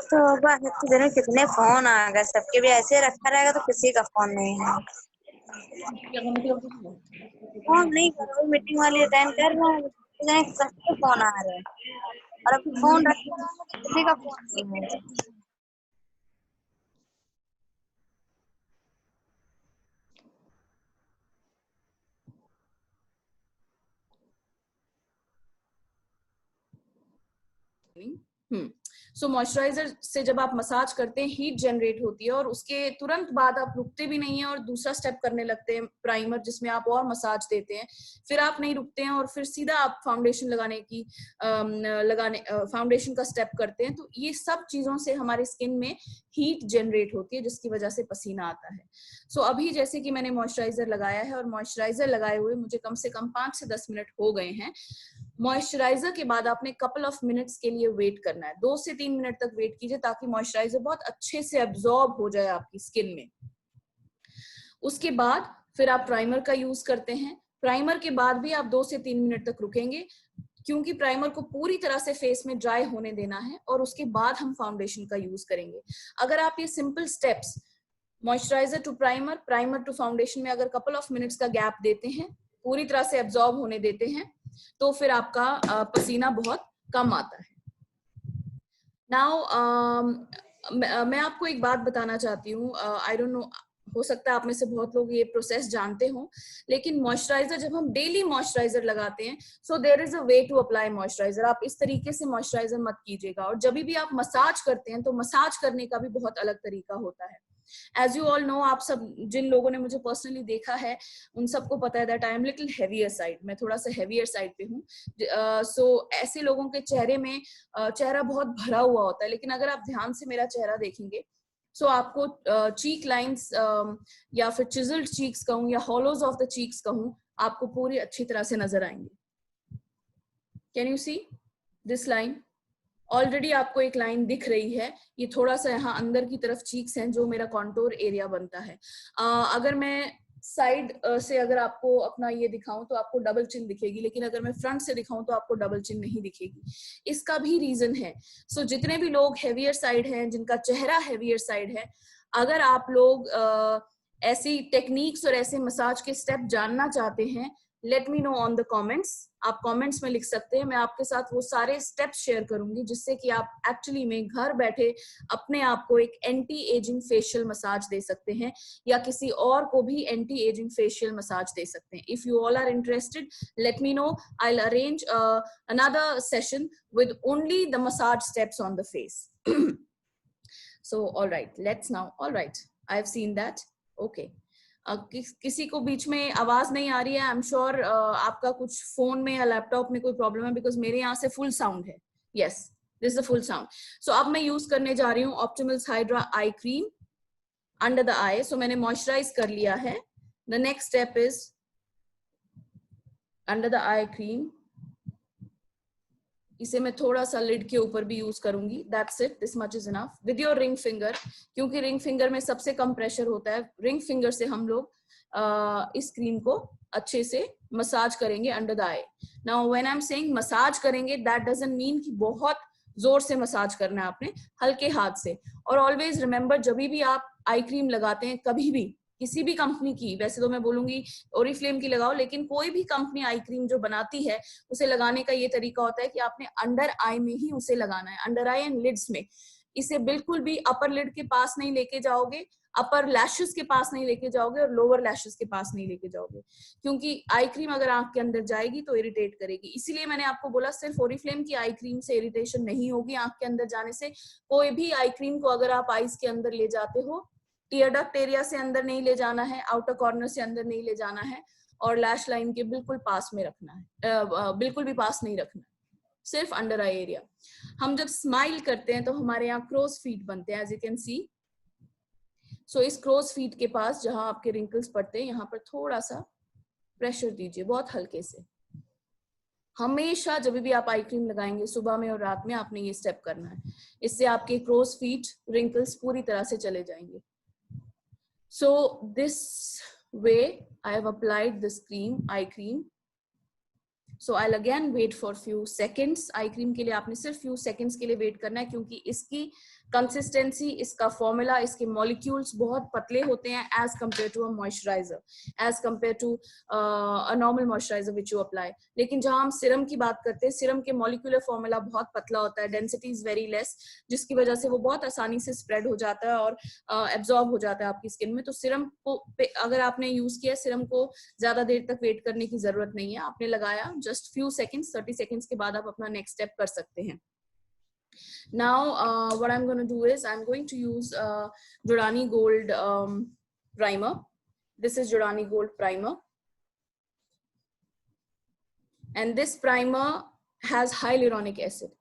तो बात कितने कितने फोन आ गए, सबके भी ऐसे रखा रहेगा तो किसी का फोन नहीं है। फोन नहीं करो, मीटिंग वाली अटेंड कर रहे हैं, सबके फोन आ रहे हैं और अभी फोन रखे तो किसी का फोन नहीं है। सो मॉइस्चराइजर से जब आप मसाज करते हैं हीट जनरेट होती है और उसके तुरंत बाद आप रुकते भी नहीं है और दूसरा स्टेप करने लगते हैं प्राइमर, जिसमें आप और मसाज देते हैं। फिर आप नहीं रुकते हैं और फिर सीधा आप फाउंडेशन फाउंडेशन का स्टेप करते हैं। तो ये सब चीजों से हमारे स्किन में हीट जनरेट होती है जिसकी वजह से पसीना आता है। सो अभी जैसे कि मैंने मॉइस्चराइजर लगाया है और मॉइस्चराइजर लगाए हुए मुझे कम से कम 5 से 10 मिनट हो गए हैं। मॉइस्चराइजर के बाद आपने कपल ऑफ मिनट्स के लिए वेट करना है, 2 से 3 मिनट तक वेट कीजिए ताकि मॉइस्चराइजर बहुत अच्छे से एब्जॉर्ब हो जाए आपकी स्किन में। उसके बाद फिर आप प्राइमर का यूज करते हैं। प्राइमर के बाद भी आप 2 से 3 मिनट तक रुकेंगे क्योंकि प्राइमर को पूरी तरह से फेस में ड्राई होने देना है और उसके बाद हम फाउंडेशन का यूज करेंगे। अगर आप ये simple steps moisturiser to primer, primer to foundation में अगर कपल ऑफ मिनट्स का गैप देते हैं, पूरी तरह से एब्जॉर्ब होने देते हैं, तो फिर आपका पसीना बहुत कम आता है। नाउ मैं आपको एक बात बताना चाहती हूँ, आई डोंट नो, हो सकता है आप में से बहुत लोग ये प्रोसेस जानते हो, लेकिन मॉइस्चराइजर जब हम डेली मॉइस्चराइजर लगाते हैं, so there is a way to apply moisturiser. आप इस तरीके से मॉइस्चराइजर मत कीजिएगा। और जब भी आप मसाज करते हैं तो मसाज करने का भी बहुत अलग तरीका होता है। एज यू ऑल नो, आप सब जिन लोगों ने मुझे पर्सनली देखा है उन सबको पता है that I am little heavier side, मैं थोड़ा सा हेवियर साइड पे हूँ। सो ऐसे लोगों के चेहरे में चेहरा बहुत भरा हुआ होता है, लेकिन अगर आप ध्यान से मेरा चेहरा देखेंगे सो आपको चीक लाइंस या फिर चिजल्ड चीक्स कहूँ या हॉलोज ऑफ द चीक्स कहूँ, आपको पूरी अच्छी तरह से नजर आएंगे। Can you see this line? Already आपको एक लाइन दिख रही है, ये थोड़ा सा यहाँ अंदर की तरफ चीक्स हैं जो मेरा कॉन्टोर एरिया बनता है। अगर मैं साइड से अगर आपको अपना ये दिखाऊं तो आपको डबल चिन दिखेगी, लेकिन अगर मैं फ्रंट से दिखाऊं तो आपको डबल चिन नहीं दिखेगी। इसका भी रीजन है। सो जितने भी लोग हेवियर साइड हैं, जिनका चेहरा हेवियर साइड है, अगर आप लोग ऐसी टेक्निक्स और ऐसे मसाज के स्टेप जानना चाहते हैं, late me know on the comments. आप कमेंट्स में लिख सकते हैं, मैं आपके साथ वो सारे स्टेप्स शेयर करूंगी जिससे कि आप एक्चुअली में घर बैठे अपने आप को एक एंटी एजिंग फेशियल मसाज दे सकते हैं या किसी और को भी एंटी एजिंग फेशियल मसाज दे सकते हैं। If you all are interested, let me know, I will arrange another session with only the massage steps on the face. So all right, let's now, all right, I've seen that. Okay. किसी को बीच में आवाज नहीं आ रही है? I am sure आपका कुछ phone में या लैपटॉप में कोई प्रॉब्लम है, बिकॉज मेरे यहाँ से फुल साउंड है। Yes, this is the full sound. So अब मैं यूज करने जा रही हूँ Optimals hydra eye cream under the eye. So मैंने मॉइस्चराइज कर लिया है। The next step is under the eye cream. इसे मैं थोड़ा सा लिड के ऊपर भी यूज करूंगी। That's it, this much is enough. With your ring finger, क्योंकि रिंग फिंगर में सबसे कम प्रेशर होता है, रिंग फिंगर से हम लोग इस क्रीम को अच्छे से मसाज करेंगे under the I. Now when I am saying massage करेंगे, दैट डजंट मीन कि बहुत जोर से मसाज करना है आपने, हल्के हाथ से। और ऑलवेज रिमेंबर, जब भी आप आई क्रीम लगाते हैं, कभी भी किसी भी कंपनी की, वैसे तो मैं बोलूंगी ओरिफ्लेम की लगाओ, लेकिन कोई भी कंपनी आई क्रीम जो बनाती है उसे लगाने का ये तरीका होता है कि आपने अंडर आई में ही उसे लगाना है, अंडर आई एंड लिड्स में। इसे बिल्कुल भी अपर लिड के पास नहीं लेके जाओगे, अपर लैशेस के पास नहीं लेके जाओगे और लोअर लैशेस के पास नहीं लेके जाओगे, क्योंकि आई क्रीम अगर आंख के अंदर जाएगी तो इरिटेट करेगी। इसीलिए मैंने आपको बोला सिर्फ ओरिफ्लेम की आई क्रीम से इरिटेशन नहीं होगी आंख के अंदर जाने से। कोई भी आई क्रीम को अगर आप आईज के अंदर ले जाते हो, टीयर डक्ट एरिया से अंदर नहीं ले जाना है, आउटर कॉर्नर से अंदर नहीं ले जाना है और लैश लाइन के बिल्कुल पास में रखना है, बिल्कुल भी पास नहीं रखना है, सिर्फ अंडर आई एरिया। हम जब स्माइल करते हैं तो हमारे यहाँ क्रोज फीट बनते हैं, एज यू कैन सी। सो इस क्रोज फीट के पास जहां आपके रिंकल्स पड़ते हैं, यहाँ पर थोड़ा सा प्रेशर दीजिए, बहुत हल्के से। हमेशा जब भी आप आई क्रीम लगाएंगे, सुबह में और रात में, आपने ये स्टेप करना है। इससे आपके क्रोज फीट रिंकल्स पूरी तरह से चले जाएंगे। So this way I have applied this cream, eye cream, So I'll again wait for few seconds. Eye cream के लिए आपने सिर्फ few seconds के लिए वेट करना है, क्योंकि इसकी कंसिस्टेंसी, इसका फॉर्मूला, इसके मॉलिक्यूल्स बहुत पतले होते हैं as compare to a moisturiser, as compare to a normal moisturiser which you apply. लेकिन जहां हम सिरम की बात करते हैं, सिरम के मॉलिक्यूलर फॉर्मूला बहुत पतला होता है, डेंसिटी इज वेरी लेस, जिसकी वजह से वो बहुत आसानी से स्प्रेड हो जाता है और एब्जॉर्ब हो जाता है आपकी स्किन में. तो सिरम को अगर आपने यूज किया, सिरम को ज्यादा देर तक वेट करने की जरूरत नहीं है. आपने लगाया जस्ट फ्यू सेकेंड्स, 30 सेकेंड्स के बाद आप अपना नेक्स्ट स्टेप कर सकते हैं. Now what I'm going to do is I'm going to use Jordani Gold primer. This is Jordani Gold primer, and this primer has hyaluronic acid.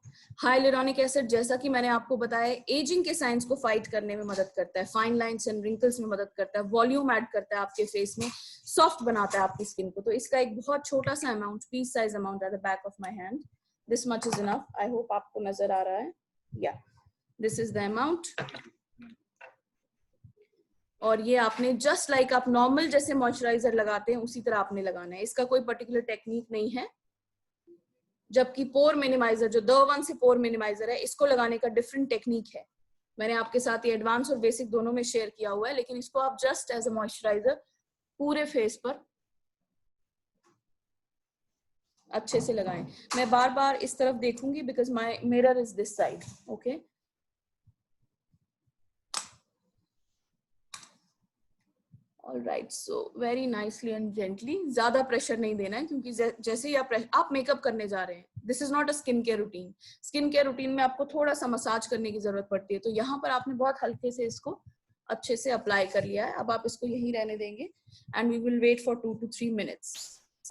Hyaluronic acid, जैसा कि मैंने आपको बताया, एजिंग के साइंस को फाइट करने में मदद करता है, फाइन लाइंस एंड रिंकल्स में मदद करता है, वॉल्यूम ऐड करता है आपके फेस में, सॉफ्ट बनाता है आपकी स्किन को. तो इसका एक बहुत छोटा सा amount, pea's size amount at the back of my hand. This much is enough. I hope आपको नजर आ रहा है. या दिस इज द अमाउंट. और ये आपने जस्ट लाइक आप नॉर्मल जैसे मॉइस्चराइजर लगाते हैं उसी तरह आपने लगाना है. इसका कोई पर्टिकुलर टेक्निक नहीं है. जबकि पोर मिनिमाइजर, जो द वन से पोर मिनिमाइजर है, इसको लगाने का डिफरेंट टेक्निक है. मैंने आपके साथ ये एडवांस और बेसिक दोनों में शेयर किया हुआ है, लेकिन इसको आप जस्ट एज अ मॉइस्चराइजर पूरे फेस पर अच्छे से लगाएं. मैं बार बार इस तरफ देखूंगी because my mirror is this side. Okay, alright. So very nicely and gently. ज्यादा प्रेशर नहीं देना है, क्योंकि जैसे ही आप मेकअप करने जा रहे हैं, this is not a skin care routine. Skin care routine में आपको थोड़ा सा मसाज करने की जरूरत पड़ती है. तो यहाँ पर आपने बहुत हल्के से इसको अच्छे से अप्लाई कर लिया है. अब आप इसको यहीं रहने देंगे and we will wait for 2 to 3 minutes.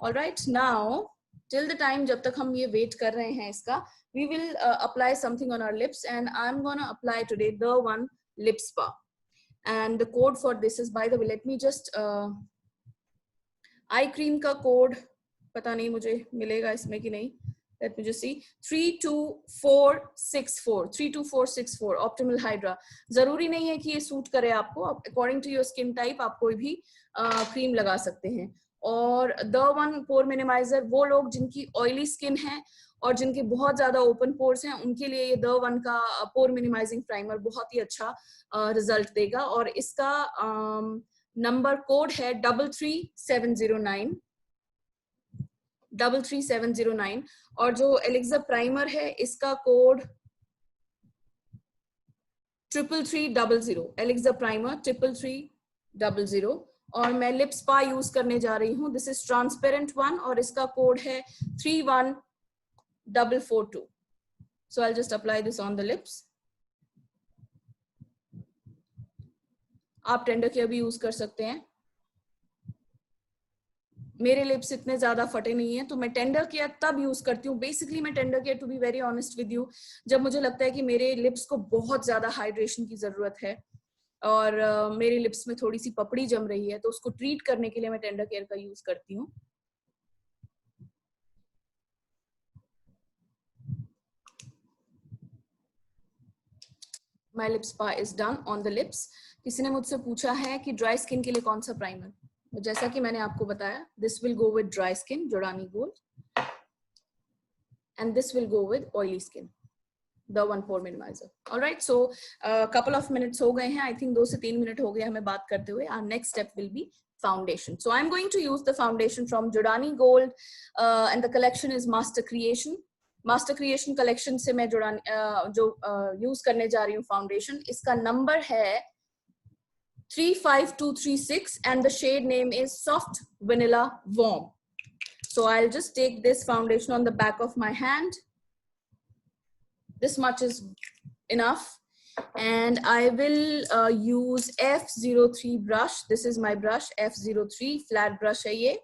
Alright, now till the time जब तक हम ये वेट कर रहे हैं इसका, we will apply something on our lips, and I am gonna apply today the one lip spa. And the code for this is, by the way, let me just eye cream का code पता नहीं मुझे मिलेगा इसमें कि नहीं. Let me just see. 32464 32464 Optimal Hydra. जरूरी नहीं है कि ये सूट करे आपको. According to your skin type आप कोई भी क्रीम लगा सकते हैं. और द वन पोर मिनिमाइजर, वो लोग जिनकी ऑयली स्किन है और जिनके बहुत ज्यादा ओपन पोर्स हैं, उनके लिए ये द वन का पोर मिनिमाइजिंग प्राइमर बहुत ही अच्छा रिजल्ट देगा. और इसका नंबर कोड है 33709 33709. और जो एलिक्सा प्राइमर है, इसका कोड 33300. एलिक्सा प्राइमर 33300. और मैं लिप स्पा यूज करने जा रही हूँ. दिस इज ट्रांसपेरेंट वन, और इसका कोड है 31442. So I'll just apply this on the lips. आप टेंडर केयर भी यूज कर सकते हैं. मेरे लिप्स इतने ज्यादा फटे नहीं है, तो मैं टेंडर केयर तब यूज करती हूँ. बेसिकली मैं tender care, to be very honest with you, जब मुझे लगता है कि मेरे लिप्स को बहुत ज्यादा हाइड्रेशन की जरूरत है और मेरे लिप्स में थोड़ी सी पपड़ी जम रही है, तो उसको ट्रीट करने के लिए मैं टेंडर केयर का यूज करती हूँ. My lip spa is done on the lips. किसी ने मुझसे पूछा है कि ड्राई स्किन के लिए कौन सा प्राइमर. जैसा कि मैंने आपको बताया, this will go with dry skin, Jordani Gold, and this will go with oily skin, the one pore minimizer. All right, so couple of minutes हो गए हैं. I think 2 से 3 मिनट हो गए हमें बात करते हुए. Our next step will be foundation. So I'm going to use the foundation from Jordani Gold, and the collection is Master Creation. Master creation collection से मैं जो यूज करने जा रही हूँ फाउंडेशन, इसका नंबर है 35236 and the shade name is Soft Vanilla Warm. So I'll just take this foundation on the back of my hand. This much is enough, and I will use F03 brush. This is my brush, F03 flat brush है ये.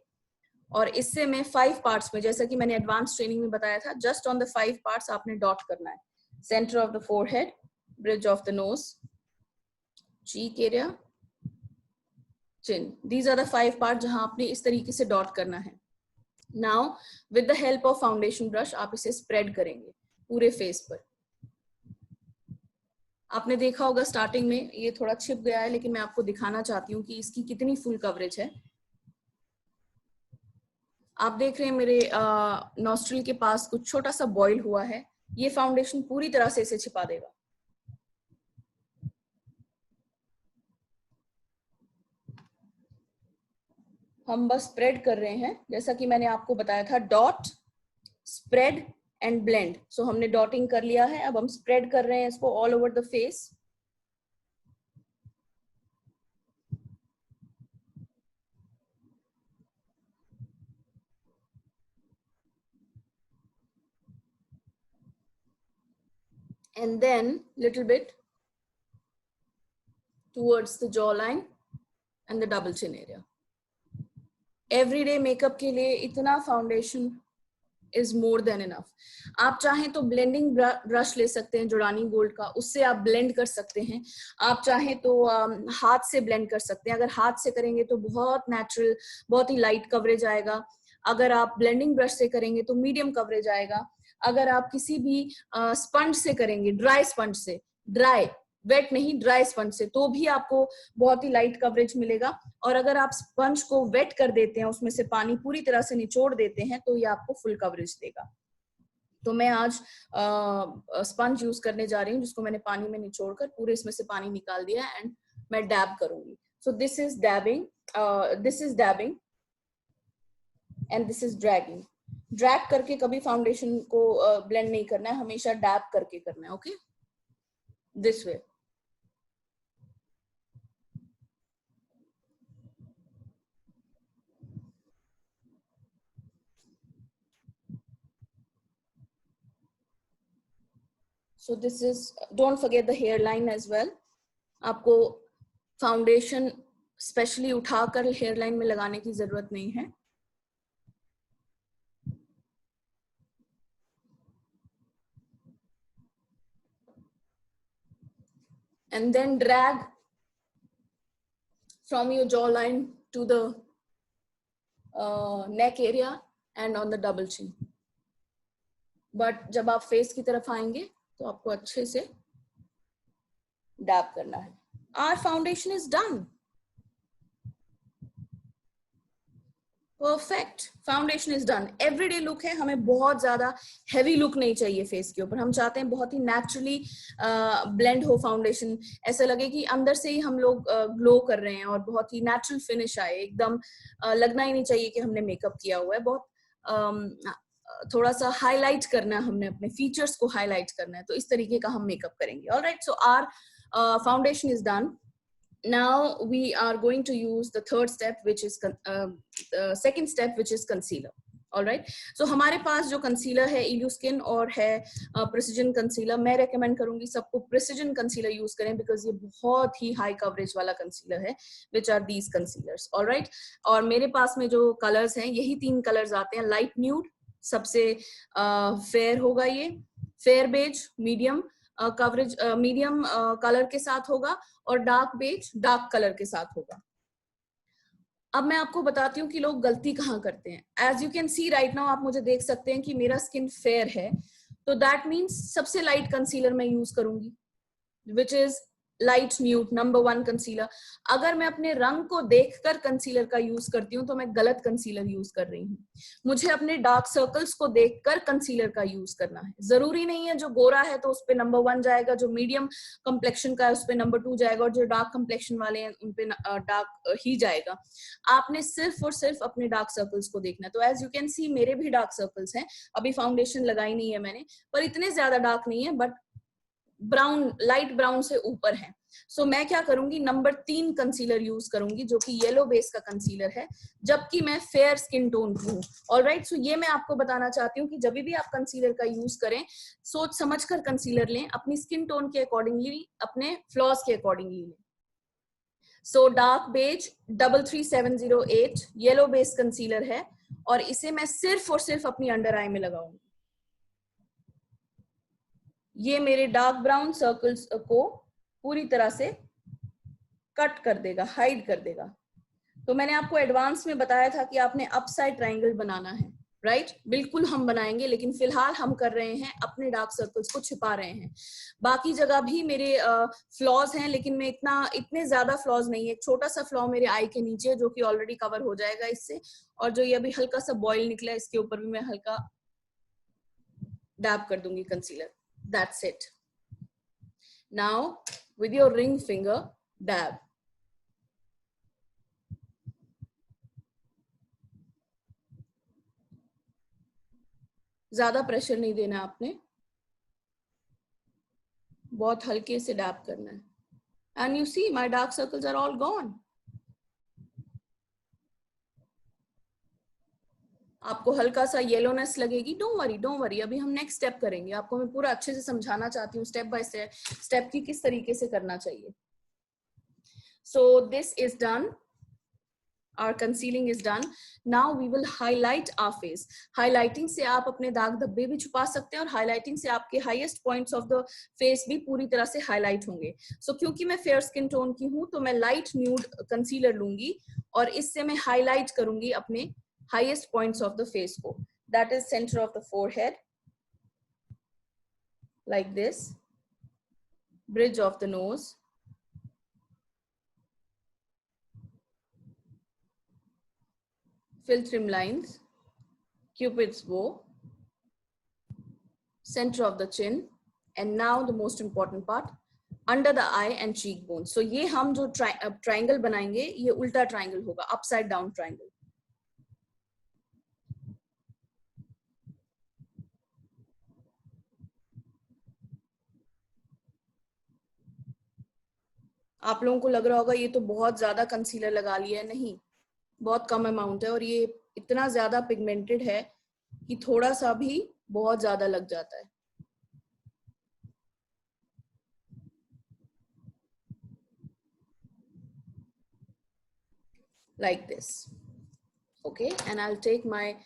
और इससे मैं 5 parts में, जैसा कि मैंने advance training में बताया था, जस्ट ऑन द 5 पार्ट्स आपने डॉट करना है. Centre of the forehead, bridge of the nose, cheek area, chin. These are the 5 part जहां आपने इस तरीके से डॉट करना है. Now with the help of foundation brush आप इसे स्प्रेड करेंगे पूरे फेस पर. आपने देखा होगा स्टार्टिंग में ये थोड़ा छिप गया है, लेकिन मैं आपको दिखाना चाहती हूँ कि इसकी कितनी फुल कवरेज है. आप देख रहे हैं मेरे नॉस्ट्रिल के पास कुछ छोटा सा बॉयल हुआ है, ये फाउंडेशन पूरी तरह से इसे छिपा देगा। हम बस स्प्रेड कर रहे हैं, जैसा कि मैंने आपको बताया था, डॉट, स्प्रेड एंड ब्लेंड। सो हमने डॉटिंग कर लिया है, अब हम स्प्रेड कर रहे हैं इसको all over the face. And then little bit towards the jawline and the double chin area. Everyday makeup के लिए इतना foundation is more than enough. आप चाहें तो ब्लेंडिंग ब्रश ले सकते हैं जोड़ानी गोल्ड का, उससे आप ब्लेंड कर सकते हैं। आप चाहें तो हाथ से ब्लेंड कर सकते हैं। अगर हाथ से करेंगे तो बहुत नेचुरल, बहुत ही लाइट कवरेज आएगा। अगर आप ब्लेंडिंग ब्रश से करेंगे तो मीडियम कवरेज आएगा। अगर आप किसी भी स्पंज से करेंगे, ड्राई स्पंज से, ड्राई, वेट नहीं, ड्राई स्पंज से, तो भी आपको बहुत ही लाइट कवरेज मिलेगा। और अगर आप स्पंज को वेट कर देते हैं, उसमें से पानी पूरी तरह से निचोड़ देते हैं, तो ये आपको फुल कवरेज देगा। तो मैं आज स्पंज यूज करने जा रही हूँ, जिसको मैंने पानी में निचोड़कर पूरे इसमें से पानी निकाल दिया, एंड मैं डैब करूंगी। सो this is डैबिंग, and this is dragging. Drag करके कभी फाउंडेशन को ब्लेंड नहीं करना है, हमेशा डैब करके करना है। Okay, this way. So this is, don't forget the hairline as well. आपको फाउंडेशन स्पेशली उठाकर हेयरलाइन में लगाने की जरूरत नहीं है। And then drag from your jawline to the neck area and on the double chin. But जब आप फेस की तरफ आएंगे तो आपको अच्छे से डैब करना है। Our foundation is done. Perfect, foundation is done. Everyday look है, हमें बहुत ज्यादा हैवी लुक नहीं चाहिए फेस के ऊपर। हम चाहते हैं बहुत ही नेचुरली ब्लेंड हो फाउंडेशन, ऐसा लगे कि अंदर से ही हम लोग ग्लो कर रहे हैं और बहुत ही नेचुरल फिनिश आए। एकदम लगना ही नहीं चाहिए कि हमने मेकअप किया हुआ है। बहुत थोड़ा सा हाईलाइट करना है, हमने अपने फीचर्स को हाईलाइट करना है, तो इस तरीके का हम मेकअप करेंगे। Alright, so our foundation is done. Now we are going to use the third step, which is second step, which is concealer. All right, so हमारे पास जो concealer है Illuskin और है precision concealer। मैं recommend करूंगी सबको precision concealer use करें, because ये बहुत ही high coverage वाला concealer है, which are these concealers. All right, और मेरे पास में जो colors हैं, यही 3 colors आते हैं। light nude सबसे fair होगा, ये fair beige medium coverage medium colour के साथ होगा, और डार्क बेज डार्क कलर के साथ होगा। अब मैं आपको बताती हूँ कि लोग गलती कहाँ करते हैं। As you can see right now, आप मुझे देख सकते हैं कि मेरा स्किन फेयर है, तो दैट मीन्स सबसे लाइट कंसीलर मैं यूज करूंगी, which is light nude number 1 concealer. अगर मैं अपने रंग को देखकर कंसीलर का यूज करती हूँ तो मैं गलत कंसीलर यूज कर रही हूँ। मुझे अपने डार्क सर्कल्स को देखकर कंसीलर का यूज करना है। जरूरी नहीं है जो गोरा है तो उस पे नंबर 1 जाएगा, जो मीडियम कंप्लेक्शन का है उस पे नंबर 2 जाएगा, और जो डार्क कंप्लेक्शन वाले हैं उन पे डार्क ही जाएगा। आपने सिर्फ और सिर्फ अपने डार्क सर्कल्स को देखना है। तो एज यू कैन सी मेरे भी डार्क सर्कल्स हैं, अभी फाउंडेशन लगाई नहीं है मैंने, पर इतने ज्यादा डार्क नहीं है, बट ब्राउन, लाइट ब्राउन से ऊपर है। सो मैं क्या करूंगी, नंबर 3 कंसीलर यूज करूंगी, जो कि येलो बेस का कंसीलर है, जबकि मैं फेयर स्किन टोन की हूँ। ऑलराइट, सो ये मैं आपको बताना चाहती हूँ कि जब भी आप कंसीलर का यूज करें, सोच समझकर कंसीलर लें, अपनी स्किन टोन के अकॉर्डिंगली, अपने फ्लॉज के अकॉर्डिंगली लें। So dark beige 33708 yellow base concealer है, और इसे मैं सिर्फ और सिर्फ अपनी अंडर आई में लगाऊंगी। ये मेरे डार्क ब्राउन सर्कल्स को पूरी तरह से कट कर देगा, हाइड कर देगा। तो मैंने आपको एडवांस में बताया था कि आपने अपसाइड ट्रायंगल बनाना है। राइट बिल्कुल हम बनाएंगे, लेकिन फिलहाल हम कर रहे हैं अपने डार्क सर्कल्स को छिपा रहे हैं। बाकी जगह भी मेरे फ्लॉज हैं, लेकिन मैं इतने ज्यादा फ्लॉज नहीं है। एक छोटा सा फ्लॉ मेरे आई के नीचे जो कि ऑलरेडी कवर हो जाएगा इससे, और जो ये अभी हल्का सा बॉयल निकला है इसके ऊपर भी मैं हल्का डैब कर दूंगी concealer. That's it. Now with your ring finger dab. ज्यादा प्रेशर नहीं देना आपने, बहुत हल्के से डैब करना है। And you see my dark circles are all gone. आपको हल्का सा येलोनेस लगेगी, डोंट वरी, अभी हम नेक्स्ट स्टेप करेंगे। आपको मैं पूरा अच्छे से समझाना चाहती हूँ स्टेप बाय स्टेप की किस तरीके से करना चाहिए। सो this is done, our concealing is done. Now we will highlight our face. Highlighting से आप अपने दाग धब्बे भी छुपा सकते हैं, और highlighting से आपके highest points of the face भी पूरी तरह से highlight होंगे। So क्योंकि मैं fair skin tone की हूँ तो मैं light nude concealer लूंगी और इससे मैं highlight करूंगी अपने highest points of the face को। That is center of the forehead, like this, bridge of the nose, fill trim lines, Cupid's bow, center of the chin, and now the most important part, under the eye and cheekbone. So ये हम जो triangle बनाएंगे ये उल्टा triangle होगा, upside down triangle. आप लोगों को लग रहा होगा ये तो बहुत ज्यादा कंसीलर लगा लिया है। नहीं, बहुत कम अमाउंट है, और ये इतना ज्यादा पिगमेंटेड है कि थोड़ा सा भी बहुत ज्यादा लग जाता है। Like this, okay, and I'll take my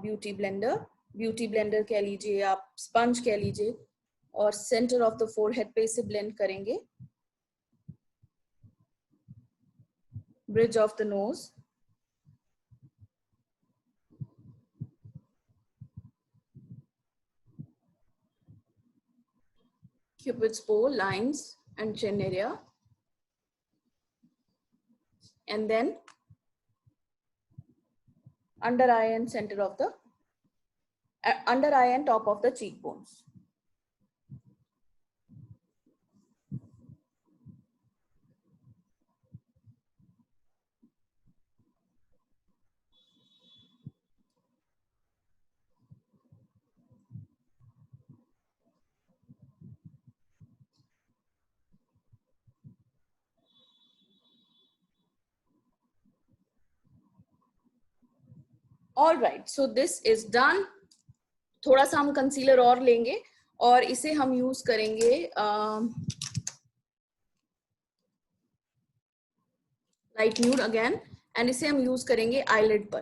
beauty blender कह लीजिए आप, sponge कह लीजिए, और center of the forehead पे इसे blend करेंगे, bridge of the nose, Cupid's bow lines and chin area, and then under eye and center of the under eye and top of the cheekbones. All right, so this is done. थोड़ा सा हम concealer और लेंगे और इसे हम use करेंगे light nude again, and इसे हम यूज करेंगे आईलिड पर,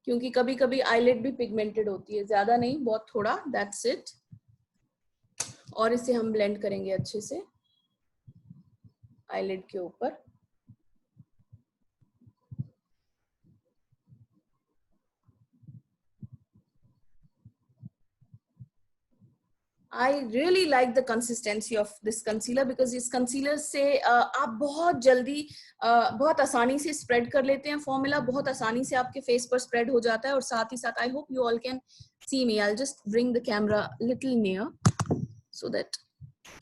क्योंकि कभी कभी आईलिड भी पिगमेंटेड होती है, ज्यादा नहीं, बहुत थोड़ा, दैट्स इट। और इसे हम ब्लेंड करेंगे अच्छे से आईलिड के ऊपर। I really like the consistency of this concealer because इस concealer से आप बहुत जल्दी बहुत आसानी से spread कर लेते हैं फॉर्मूला, बहुत आसानी से आपके फेस पर spread हो जाता है। और साथ ही साथ I hope you all can see me. I'll just bring the camera little near so that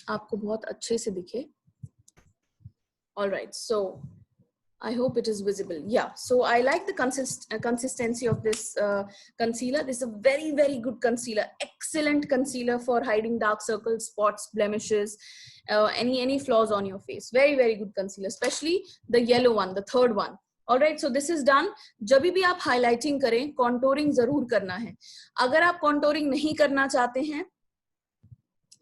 आपको बहुत अच्छे से दिखे। All right, so I hope it is visible. Yeah, so I like the consistency of this concealer. This is a very, very good concealer. Excellent concealer for hiding dark circles, spots, blemishes, any flaws on your face. Very, very good concealer, especially the yellow one, the third one. All right, so this is done. जब भी आप highlighting करें, contouring जरूर करना है। अगर आप contouring नहीं करना चाहते हैं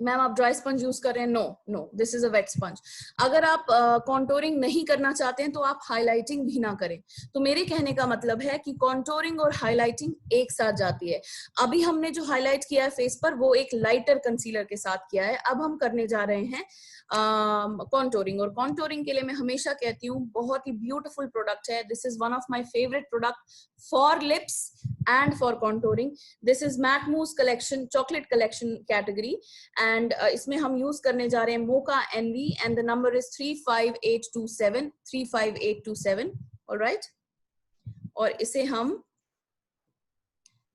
मैम आप ड्राई स्पंज यूज कर रहे हैं, no no, this is a wet sponge. अगर आप कॉन्टोरिंग नहीं करना चाहते हैं तो आप हाईलाइटिंग भी ना करें। तो मेरे कहने का मतलब है कि कॉन्टोरिंग और हाईलाइटिंग एक साथ जाती है। अभी हमने जो हाईलाइट किया है फेस पर वो एक लाइटर कंसीलर के साथ किया है, अब हम करने जा रहे हैं कॉन्टोरिंग। और कॉन्टोरिंग के लिए मैं हमेशा कहती हूँ बहुत ही ब्यूटीफुल प्रोडक्ट है, this is one of my favourite product for lips and for contouring. This is matte mousse collection, chocolate collection category, and इसमें हम यूज करने जा रहे हैं mocha NV and the number is 35827 35827। Alright, और इसे हम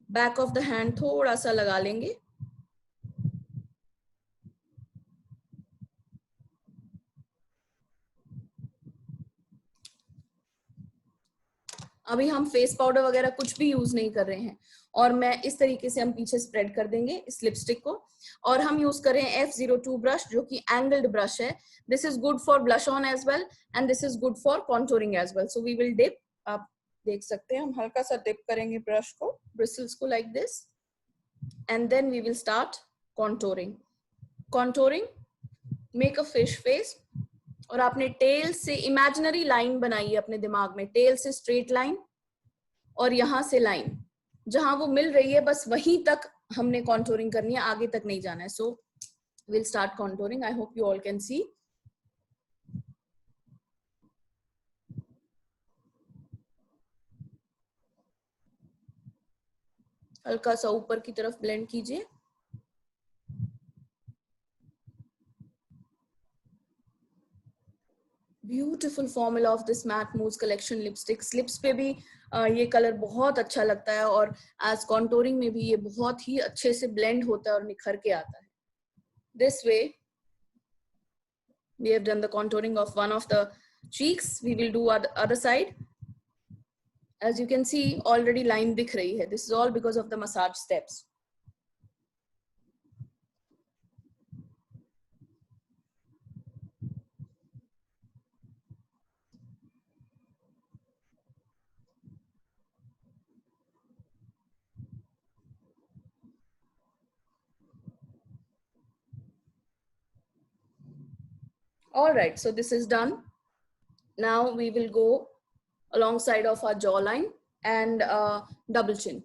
बैक ऑफ द हैंड थोड़ा सा लगा लेंगे। अभी हम फेस पाउडर वगैरह कुछ भी यूज नहीं कर रहे हैं, और मैं इस तरीके से हम पीछे स्प्रेड कर देंगे इस लिपस्टिक को। और हम यूज करें F02 ब्रश, जो कि एंगल्ड ब्रश है। This is good for blush on as well and this is good for contouring as well. So we will dip, आप देख सकते हैं हम हल्का सा डिप करेंगे ब्रश को, ब्रिसल्स को, like this, and then we will start contouring. Contouring, make a fish face, और आपने टेल से इमेजिनरी लाइन बनाई है अपने दिमाग में, टेल से स्ट्रेट लाइन और यहां से लाइन, जहां वो मिल रही है बस वहीं तक हमने कॉन्टोरिंग करनी है, आगे तक नहीं जाना है। So will start contouring. I hope you all can see. हल्का सा ऊपर की तरफ ब्लेंड कीजिए। Beautiful formula of this matte mousse collection lipsticks. Lips पे भी ये कलर बहुत अच्छा लगता है, और एज कॉन्टोरिंग में भी ये बहुत ही अच्छे से ब्लेंड होता है और निखर के आता है। This way we have done the contouring of one of the cheeks. We will do other side. As you can see, already line dikh rahi hai. This is all because of the massage steps. All right, so this is done. Now we will go alongside of our jawline and double chin.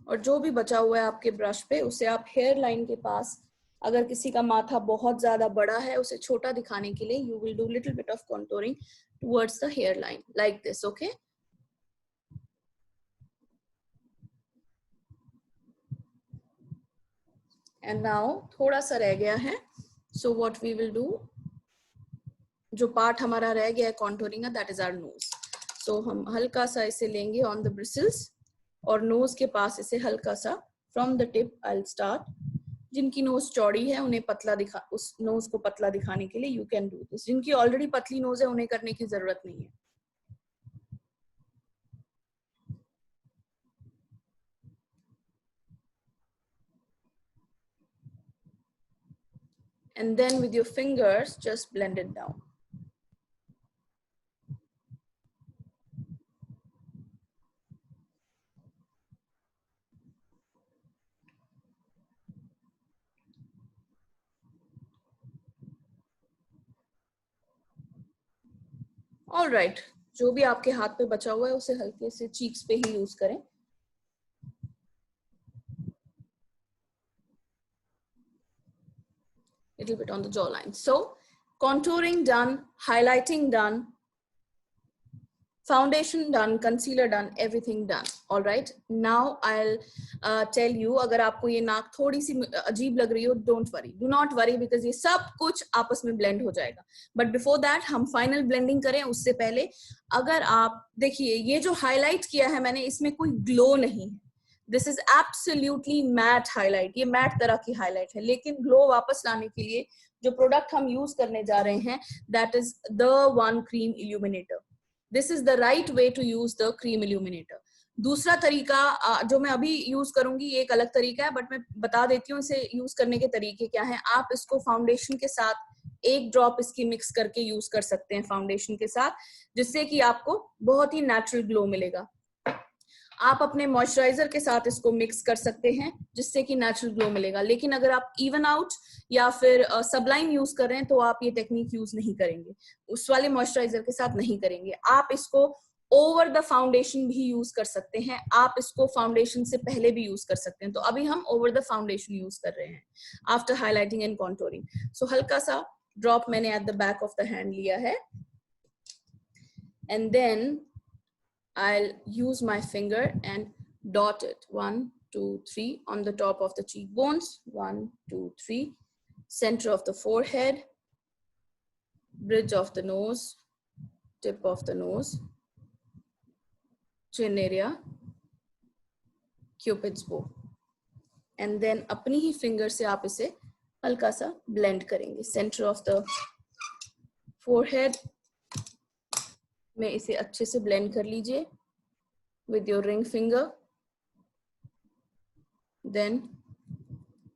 और जो भी बचा हुआ है आपके brush पे, उसे आप हेयर लाइन के पास, अगर किसी का माथा बहुत ज्यादा बड़ा है उसे छोटा दिखाने के लिए, you will do little bit of contouring towards the hairline like this. Okay, and now थोड़ा सा रह गया है. So what we will do, जो पार्ट हमारा रह गया है कॉन्टोरिंग का, दैट इज आवर नोज. सो हम हल्का सा इसे लेंगे ऑन द ब्रिसल्स, और नोज के पास इसे हल्का सा from the tip I will start. जिनकी नोज चौड़ी है उन्हें पतला दिखा, उस नोज को पतला दिखाने के लिए यू कैन डू दिस. जिनकी ऑलरेडी पतली नोज है उन्हें करने की जरूरत नहीं है. And then with your fingers just blend it down. All right, जो भी आपके हाथ पे बचा हुआ है उसे हल्के से चीक्स पे ही यूज करें. Little bit on the jawline. So contouring done, highlighting done, foundation done, concealer done, everything done. All right, now I'll tell you, अगर आपको ये नाक थोड़ी सी अजीब लग रही हो, don't worry, do not worry, because ये सब कुछ आपस में blend हो जाएगा. But before that हम final blending करें उससे पहले, अगर आप देखिए ये जो highlight किया है मैंने, इसमें कोई glow नहीं है. This is absolutely matte highlight. ये matte तरह की highlight है, लेकिन glow वापस लाने के लिए जो product हम use करने जा रहे हैं, that is the one cream illuminator. This is the right way to use the cream illuminator. दूसरा तरीका जो मैं अभी यूज करूंगी ये एक अलग तरीका है, बट मैं बता देती हूँ इसे यूज करने के तरीके क्या हैं। आप इसको फाउंडेशन के साथ एक ड्रॉप इसकी मिक्स करके यूज कर सकते हैं फाउंडेशन के साथ, जिससे कि आपको बहुत ही नेचुरल ग्लो मिलेगा। आप अपने मॉइस्चराइजर के साथ इसको मिक्स कर सकते हैं जिससे कि नेचुरल ग्लो मिलेगा। लेकिन अगर आप इवन आउट या फिर सबलाइन यूज कर रहे हैं तो आप ये टेक्निक यूज नहीं करेंगे, उस वाले मॉइस्चराइजर के साथ नहीं करेंगे। आप इसको ओवर द फाउंडेशन भी यूज कर सकते हैं, आप इसको फाउंडेशन से पहले भी यूज कर सकते हैं। तो अभी हम ओवर द फाउंडेशन यूज कर रहे हैं after highlighting and contouring. So हल्का सा ड्रॉप मैंने at the back of the hand लिया है, and then I'll use my finger and dot it 1 2 3 on the top of the cheekbones, 1 2 3, center of the forehead, bridge of the nose, tip of the nose, chin area, cupid's bow, and then अपनी ही finger से आप इसे हल्का सा blend करेंगे। center of the forehead में इसे अच्छे से blend कर लीजिए with your ring finger, then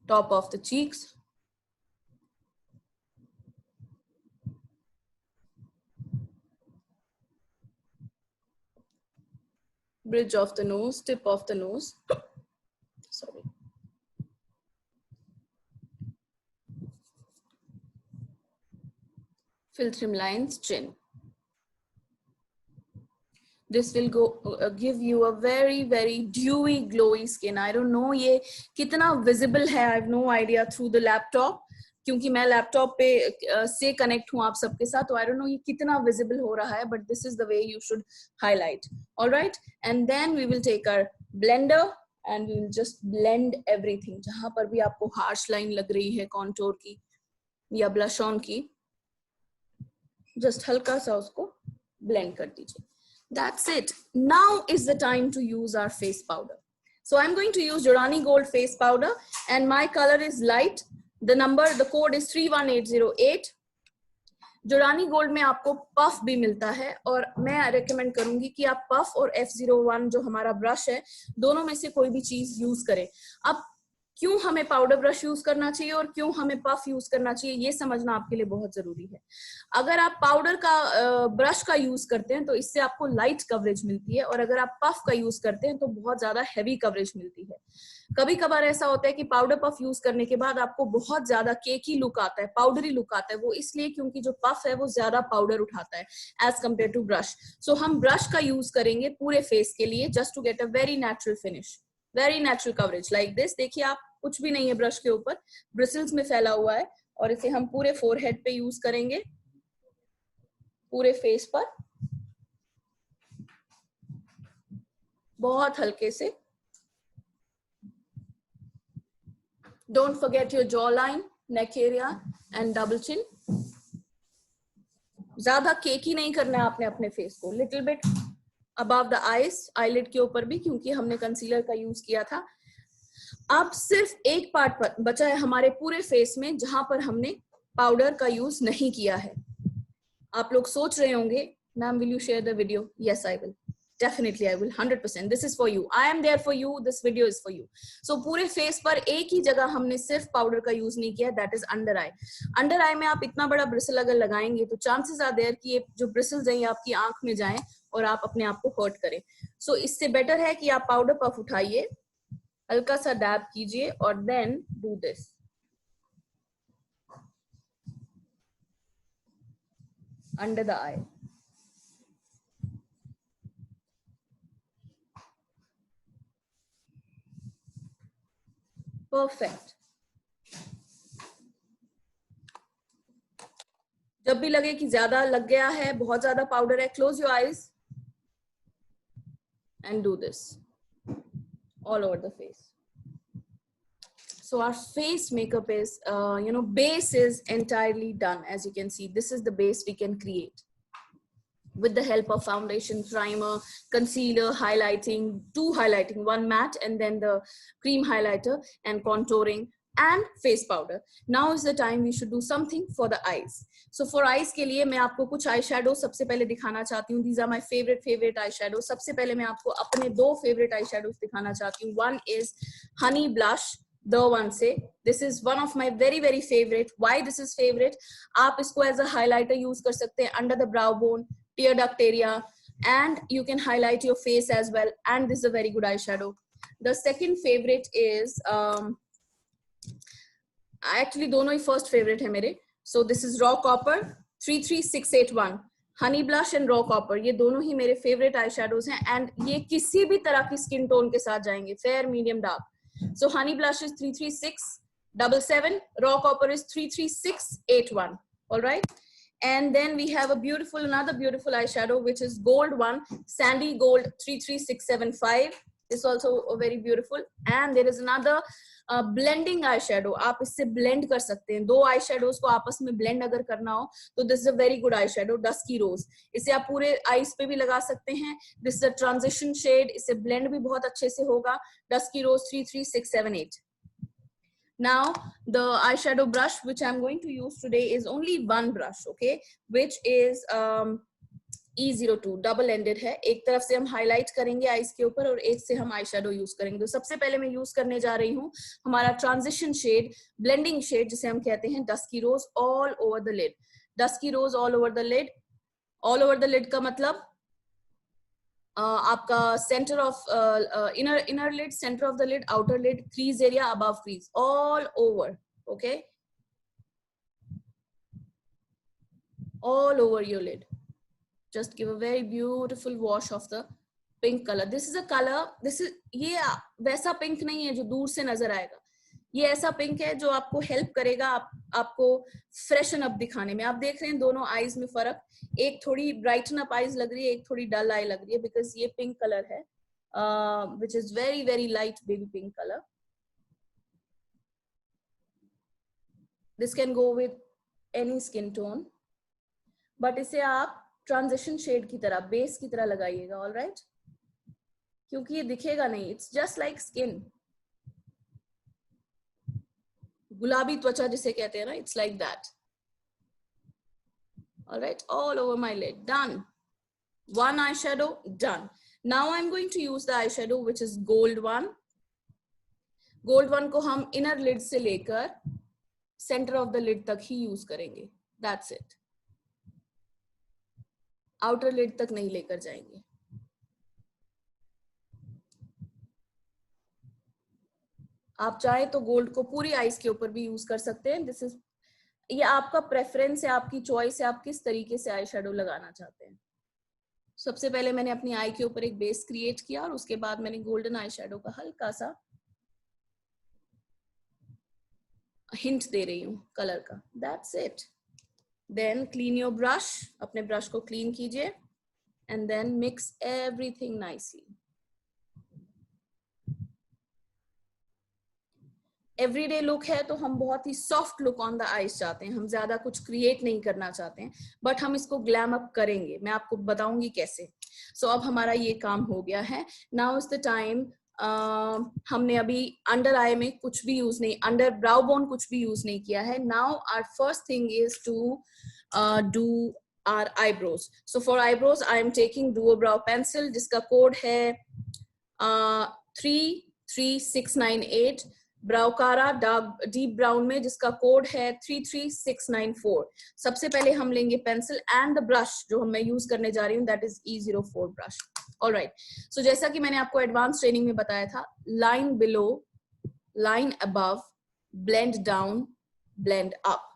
top of the cheeks, bridge of the nose, tip of the nose, sorry, fill trim lines, chin. This will go give you a very dewy glowy skin. I don't know ये कितना visible है, I have no idea through the laptop, क्योंकि मैं laptop पे से connect हूँ आप सबके साथ, तो I don't know ये कितना visible हो रहा है, but this is the way you should highlight. All right, and then we will take our blender and we will just blend everything. जहाँ पर भी आपको harsh line लग रही है contour की या blush on की, just हल्का सा उसको blend कर दीजिए. That's it. Now is the time to use our face powder. So I'm going to use Jorani Gold face powder and my color is light. The code is 31808. Jorani Gold में आपको puff भी मिलता है, और मैं recommend करूंगी कि आप puff और F01 जो हमारा brush है, दोनों में से कोई भी चीज यूज करें। अब क्यों हमें पाउडर ब्रश यूज करना चाहिए और क्यों हमें पफ यूज करना चाहिए, ये समझना आपके लिए बहुत जरूरी है। अगर आप पाउडर का ब्रश का यूज करते हैं तो इससे आपको लाइट कवरेज मिलती है, और अगर आप पफ का यूज करते हैं तो बहुत ज्यादा हैवी कवरेज मिलती है। कभी कभार ऐसा होता है कि पाउडर पफ यूज करने के बाद आपको बहुत ज्यादा केकी लुक आता है, पाउडरी लुक आता है, वो इसलिए क्योंकि जो पफ है वो ज्यादा पाउडर उठाता है as compare to brush. So हम ब्रश का यूज करेंगे पूरे फेस के लिए, just to get a very natural finish, very natural coverage like this. देखिए आप, कुछ भी नहीं है ब्रश के ऊपर, ब्रिसल्स में फैला हुआ है, और इसे हम पूरे फोरहेड पे यूज करेंगे, पूरे फेस पर बहुत हल्के से। Don't forget your jaw line, neck area and double chin. ज्यादा केकी नहीं करना है आपने अपने फेस को, little bit above the eyes, eyelid के ऊपर भी, क्योंकि हमने कंसीलर का यूज किया था। अब सिर्फ एक पार्ट पर बचा है हमारे पूरे फेस में जहां पर हमने पाउडर का यूज नहीं किया है। आप लोग सोच रहे होंगे, ma'am will you share the video? Yes I will, definitely I will, 100%। This is for you, I am there for you, this video is for you. So पूरे फेस पर एक ही जगह हमने सिर्फ पाउडर का यूज नहीं किया, that is under eye. Under eye में आप इतना बड़ा ब्रिसल अगर लगाएंगे तो चांसेस आर देयर कि ये जो ब्रिसल्स हैं ये आपकी आंख में जाएं और आप अपने आप को हर्ट करें। सो इससे बेटर है कि आप पाउडर पफ उठाइए, हल्का सा डैब कीजिए और then do this. Under the eye. Perfect. जब भी लगे कि ज्यादा लग गया है, बहुत ज्यादा पाउडर है, close your eyes and do this all over the face. So our face makeup is, base is entirely done. As you can see, this is the base we can create with the help of foundation, primer, concealer, highlighting, two highlighting, one matte and then the cream highlighter, and contouring and face powder. Now is the time we should do something for the eyes. So for eyes के लिए मैं आपको कुछ eye shadow सबसे पहले दिखाना चाहती हूँ. These are my favorite eye shadow. सबसे पहले मैं आपको अपने 2 फेवरेट आई शेडोज दिखाना चाहती हूँ. One is Honey Blush, the one से. This is one of my very favorite. Why this is favorite? आप इसको as a highlighter use कर सकते हैं under the brow bone, tear duct area, and you can highlight your face as well. And this is a very good eyeshadow. The second favorite is actually दोनों ही first favorite है मेरे. So this is Raw Copper 33681. Honey Blush and Raw Copper, ये दोनों ही मेरे favorite eyeshadows हैं and ये किसी भी तरह की skin tone के साथ जाएंगे, fair, medium, dark. So Honey Blush is 33677, Raw Copper is 33681. All right. And then we have another beautiful eyeshadow, which is Gold one, Sandy Gold 33675. This also very beautiful. And there is another blending eyeshadow. आप इससे blend कर सकते हैं. 2 eyeshadows को आपस में blend अगर करना हो, तो this is a very good eyeshadow, Dusky Rose. इसे आप पूरे eyes पे भी लगा सकते हैं. This is a transition shade. इससे blend भी बहुत अच्छे से होगा. Dusky Rose 33678. Now the eyeshadow brush which I'm going to use today is only one brush, okay, which is E02, double ended है. एक तरफ से हम highlight करेंगे eyes के ऊपर और एक से हम eyeshadow use करेंगे. तो सबसे पहले मैं use करने जा रही हूँ हमारा transition shade, blending shade जिसे हम कहते हैं Dusky Rose all over the lid. Dusky Rose all over the lid. All over the lid का मतलब आपका center of inner lid, center of the lid, outer lid, crease area, above crease, all over, okay, all over your lid. Just give a very beautiful wash of the pink color. This is a color, ये वैसा pink नहीं है जो दूर से नजर आएगा. ये ऐसा पिंक है जो आपको हेल्प करेगा आपको फ्रेशन अप दिखाने में. आप देख रहे हैं दोनों आईज में फर्क. एक थोड़ी ब्राइटन अप आईज लग रही है, एक थोड़ी डल आई लग रही है, बिकॉज ये पिंक कलर है, which is very light baby pink colour. This can go with any skin tone, but इसे आप ट्रांजिशन शेड की तरह, बेस की तरह लगाइएगा. ऑल राइट, क्योंकि ये दिखेगा नहीं. इट्स जस्ट लाइक स्किन, गुलाबी त्वचा जिसे कहते हैं ना, it's like that. All right, all over my lid. Done. One eyeshadow done. Now I'm going to use the eyeshadow which is Gold one. Gold one को हम inner lid से लेकर center of the lid तक ही use करेंगे. That's it. Outer lid तक नहीं लेकर जाएंगे. आप चाहे तो गोल्ड को पूरी आईज के ऊपर भी यूज कर सकते हैं. दिस इज, ये आपका प्रेफरेंस है, आपकी चॉइस है, आप किस तरीके से आई शेडो लगाना चाहते हैं. सबसे पहले मैंने अपनी आई के ऊपर एक बेस क्रिएट किया और उसके बाद मैंने गोल्डन आई शेडो का हल्का सा हिंट दे रही हूँ कलर का. That's it. Then clean your brush, अपने ब्रश को क्लीन कीजिए and then mix everything nicely. Everyday look है तो हम बहुत ही soft look on the eyes चाहते हैं. हम ज्यादा कुछ क्रिएट नहीं करना चाहते हैं, बट हम इसको ग्लैम अप करेंगे. मैं आपको बताऊंगी कैसे. सो अब हमारा ये काम हो गया है. Now is the time. हमने अभी अंडर आई में कुछ भी यूज नहीं, अंडर ब्राउ बोन कुछ भी यूज नहीं किया है. Now our first thing is to do our eyebrows. So for eyebrows I am taking duo brow pencil जिसका कोड है 33698. ब्राउकारा डार्क डीप ब्राउन में जिसका कोड है 33694. सबसे पहले हम लेंगे पेंसिल एंड द ब्रश जो मैं यूज करने जा रही हूँ, that is E04 brush. Alright, so जैसा कि मैंने आपको एडवांस ट्रेनिंग में बताया था, line below, line above, blend down, blend up.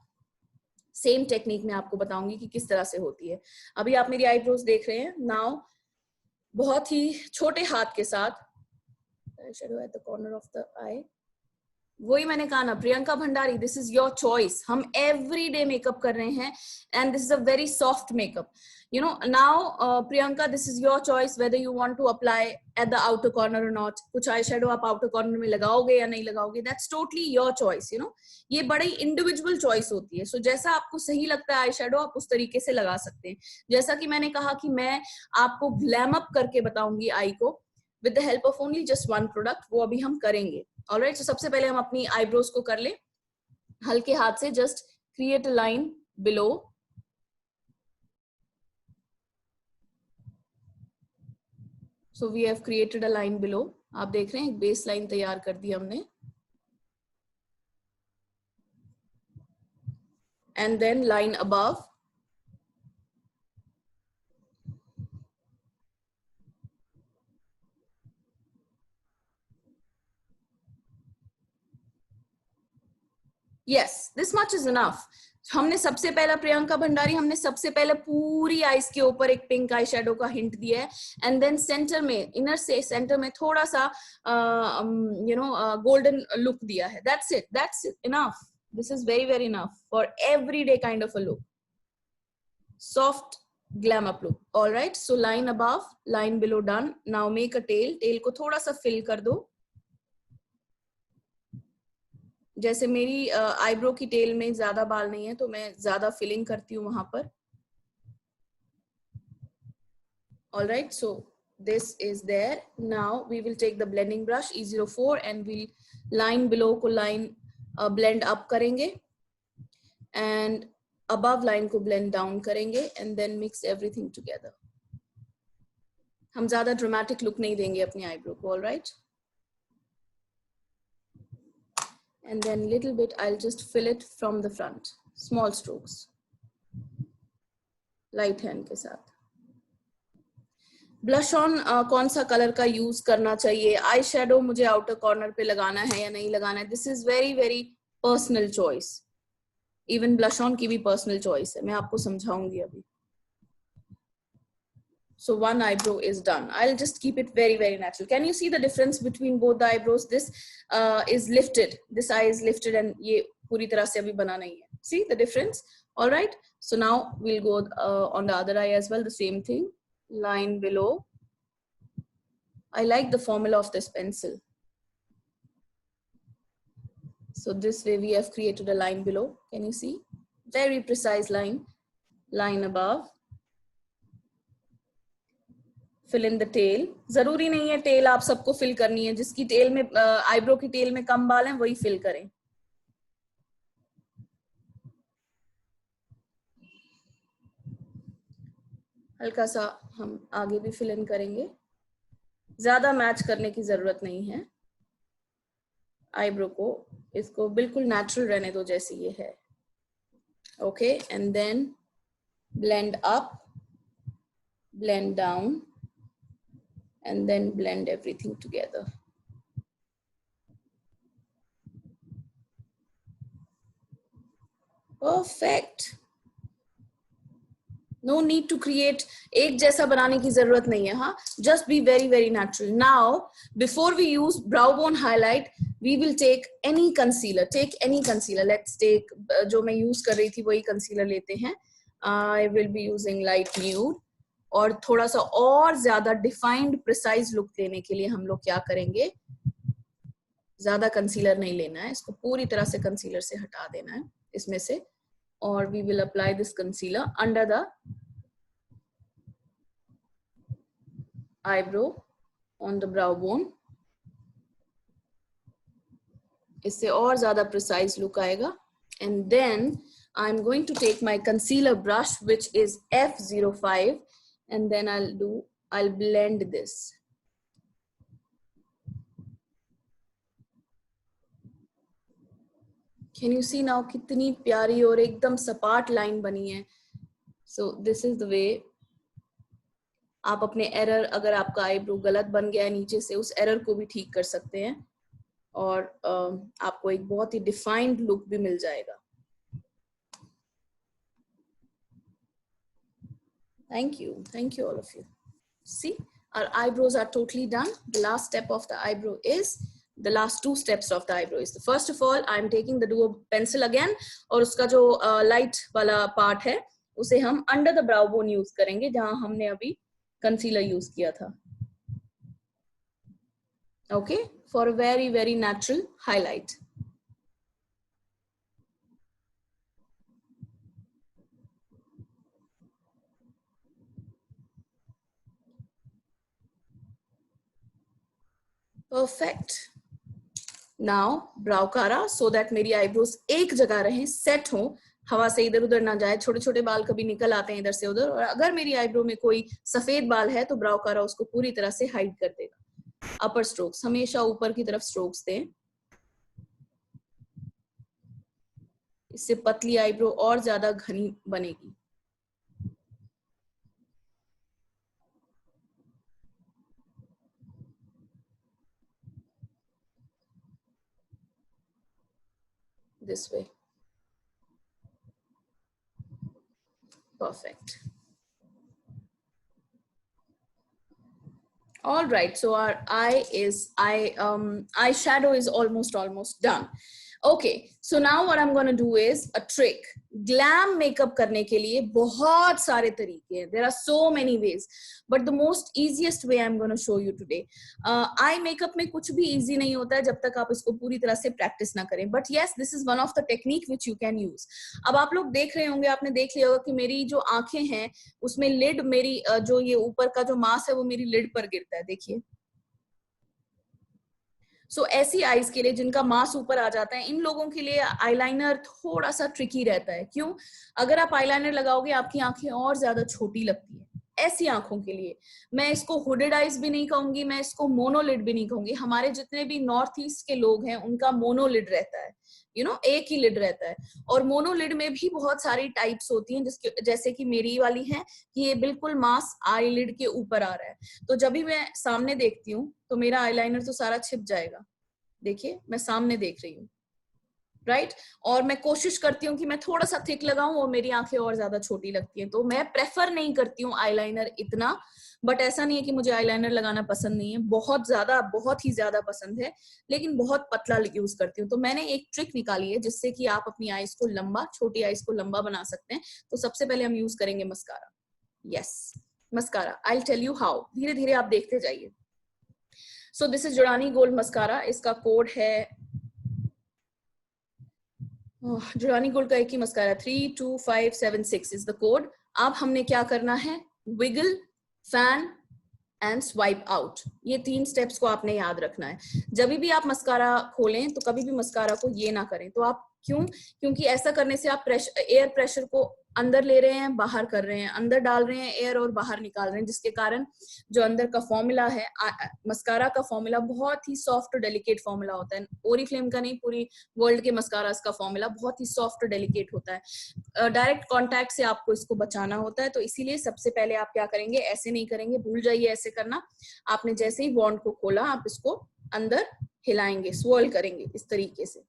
Same technique मैं आपको बताऊंगी कि किस तरह से होती है. अभी आप मेरी आईब्रोज देख रहे हैं. नाउ बहुत ही छोटे हाथ के साथ shadow at the corner of the eye. वही मैंने कहा ना, Priyanka Bhandari, this is your choice. हम एवरी डे मेकअप कर रहे हैं and this is a very soft makeup. You know, now Priyanka, this is your choice whether you want to apply at the outer corner or not. कुछ eye shadow आप outer corner में लगाओगे या नहीं लगाओगे, that's totally your choice. You know, ये बड़ी individual choice होती है. सो जैसा आपको सही लगता है आई शेडो, आप उस तरीके से लगा सकते हैं. जैसा कि मैंने कहा कि मैं आपको ग्लैम अप करके बताऊंगी आई को with the help of only just one product, वो अभी हम करेंगे. ऑलराइट, तो सबसे पहले हम अपनी आईब्रोज को कर ले हल्के हाथ से, just create a line below. So we have created a line below. आप देख रहे हैं एक बेस लाइन तैयार कर दी हमने. And then line above. Yes, this much is enough. हमने सबसे पहला, प्रियंका भंडारी, हमने सबसे पहले पूरी आईज के ऊपर एक पिंक आई शेडो का हिंट दिया है. एंड देन सेंटर में, इनर से सेंटर में थोड़ा सा गोल्डन लुक दिया है. That's it enough. This is very very enough for everyday kind of a look. Soft glam up look. Alright, so line above, line below done. Now make a tail. Tail को थोड़ा सा fill कर दो. जैसे मेरी eyebrow की tell में ज्यादा बाल नहीं है तो मैं ज्यादा फिलिंग करती हूँ वहां पर. All right, so this is there. Now we will take the blending brush E04 and we'll line below को line blend up करेंगे and above line को blend down करेंगे and then mix everything together. हम ज्यादा dramatic look नहीं देंगे अपनी eyebrow को. all right, and then little bit I'll just fill it from the front, small strokes, light hand के साथ. ब्लश ऑन कौन सा कलर का यूज करना चाहिए, आई शेडो मुझे आउटर कॉर्नर पे लगाना है या नहीं लगाना है, this is very very personal choice. Even blush on की भी पर्सनल चॉइस है, मैं आपको समझाऊंगी अभी. So one eyebrow is done. I'll just keep it very very natural. Can you see the difference between both the eyebrows? This is lifted, this eye is lifted and ये पूरी तरह से अभी बना नहीं है. See the difference? All right, so now we'll go on the other eye as well, the same thing, line below. I like the formula of this pencil. So this way we have created a line below. Can you see? Very precise line. Line above. Fill in the tail. जरूरी नहीं है tail आप सबको fill करनी है. जिसकी tail में eyebrow की tail में कम बाल हैं वही fill करें. हल्का सा हम आगे भी fill in करेंगे. ज्यादा मैच करने की जरूरत नहीं है eyebrow को. इसको बिल्कुल natural रहने दो जैसी ये है. Okay, and then blend up, blend down, and then blend everything together. Perfect. No need to create एक जैसा बनाने की जरूरत नहीं है. हाँ, just be very very natural. Now before we use brow bone highlight, we will take any concealer. Take any concealer. Let's take जो मैं use कर रही थी वही concealer लेते हैं. I will be using light nude. और थोड़ा सा और ज्यादा डिफाइंड प्रिसाइज लुक देने के लिए हम लोग क्या करेंगे, ज्यादा कंसीलर नहीं लेना है, इसको पूरी तरह से कंसीलर से हटा देना है इसमें से. और we will apply this concealer under the eyebrow on the brow bone. इससे और ज्यादा प्रिसाइज लुक आएगा. And then I am going to take my concealer brush which is F05 and then I'll blend this. Can you see now कितनी प्यारी और एकदम सपाट line बनी है. So this is the way आप अपने एरर, अगर आपका आईब्रो गलत बन गया है नीचे से, उस एरर को भी ठीक कर सकते हैं और आपको एक बहुत ही डिफाइंड लुक भी मिल जाएगा. Thank you all of you. See, our eyebrows are totally done. The last step of the eyebrow is, the last two steps of the eyebrow is, first of all I am taking the duo pencil again और उसका जो light वाला part है उसे हम under the brow bone use करेंगे जहां हमने अभी concealer use किया था. Okay, for a very very natural highlight. Perfect. Now browcara, so that मेरी आईब्रोज एक जगह रहे, सेट हो, हवा से इधर उधर ना जाए, छोटे छोटे बाल कभी निकल आते हैं इधर से उधर, और अगर मेरी आईब्रो में कोई सफेद बाल है तो ब्राउकारा उसको पूरी तरह से हाइड कर देगा। अपर स्ट्रोक्स, हमेशा ऊपर की तरफ स्ट्रोक्स दें, इससे पतली आईब्रो और ज्यादा घनी बनेगी। This way. Perfect. All right, so our eyeshadow is almost done. Okay, so now what I'm going to do is a trick. Glam makeup करने के लिए बहुत सारे तरीके हैं. There are so many ways, but the most easiest way I'm going to show you today. Eye makeup में कुछ भी easy नहीं होता है जब तक आप इसको पूरी तरह से practice ना करें. But yes, this is one of the technique which you can use. अब आप लोग देख रहे होंगे, आपने देख लिया होगा कि मेरी जो आंखें हैं उसमें लिड, मेरी जो ये ऊपर का जो मांस है वो मेरी लिड पर गिरता है, देखिए। सो ऐसी आईज के लिए जिनका मांस ऊपर आ जाता है, इन लोगों के लिए आईलाइनर थोड़ा सा ट्रिकी रहता है। क्यों? अगर आप आईलाइनर लगाओगे आपकी आंखें और ज्यादा छोटी लगती है। ऐसी आंखों के लिए मैं इसको हुडेड आईज भी नहीं कहूंगी, मैं इसको मोनोलिड भी नहीं कहूंगी। हमारे जितने भी नॉर्थ ईस्ट के लोग हैं उनका मोनोलिड रहता है, एक ही लिड रहता है। और मोनोलिड में भी बहुत सारी टाइप्स होती हैं, जिसके जैसे कि मेरी वाली है कि ये बिल्कुल मास आई लिड के ऊपर आ रहा है। तो जब भी मैं सामने देखती हूँ तो मेरा आईलाइनर तो सारा छिप जाएगा। देखिए मैं सामने देख रही हूँ, राइट? और मैं कोशिश करती हूँ कि मैं थोड़ा सा थिक लगाऊं और मेरी आंखें और ज्यादा छोटी लगती हैं। तो मैं प्रेफर नहीं करती हूँ आईलाइनर इतना, बट ऐसा नहीं है कि मुझे आईलाइनर लगाना पसंद नहीं है, बहुत ही ज्यादा पसंद है, लेकिन बहुत पतला यूज करती हूँ। तो मैंने एक ट्रिक निकाली है जिससे कि आप अपनी आईज को लंबा, छोटी आईज को लंबा बना सकते हैं। तो सबसे पहले हम यूज करेंगे mascara. Yes, mascara. I will tell you how, धीरे धीरे आप देखते जाइए। सो दिस इज जुड़ानी गोल्ड मस्कारा, इसका कोड है जुड़ानी गोल्ड का एक ही मस्कारा, 32576 इज द कोड। अब हमने क्या करना है, wiggle, fan and swipe out, ये 3 स्टेप्स को आपने याद रखना है। जब भी आप मस्कारा खोलें तो कभी भी मस्कारा को ये ना करें। तो आप क्योंकि ऐसा करने से आप एयर प्रेशर को अंदर ले रहे हैं, बाहर कर रहे हैं, अंदर डाल रहे हैं एयर और बाहर निकाल रहे हैं, जिसके कारण जो अंदर का फॉर्मूला है, मस्कारा का फॉर्मूला बहुत ही सॉफ्ट और डेलिकेट फॉर्मूला होता है। ओरिफ्लेम का नहीं, पूरी वर्ल्ड के मस्कारास का फॉर्मूला बहुत ही सॉफ्ट और डेलिकेट होता है। डायरेक्ट कॉन्टैक्ट से आपको इसको बचाना होता है। तो इसीलिए सबसे पहले आप क्या करेंगे, ऐसे नहीं करेंगे, भूल जाइए ऐसे करना। आपने जैसे ही वॉन्ड को खोला, आप इसको अंदर हिलाएंगे, स्वर्ल करेंगे इस तरीके से।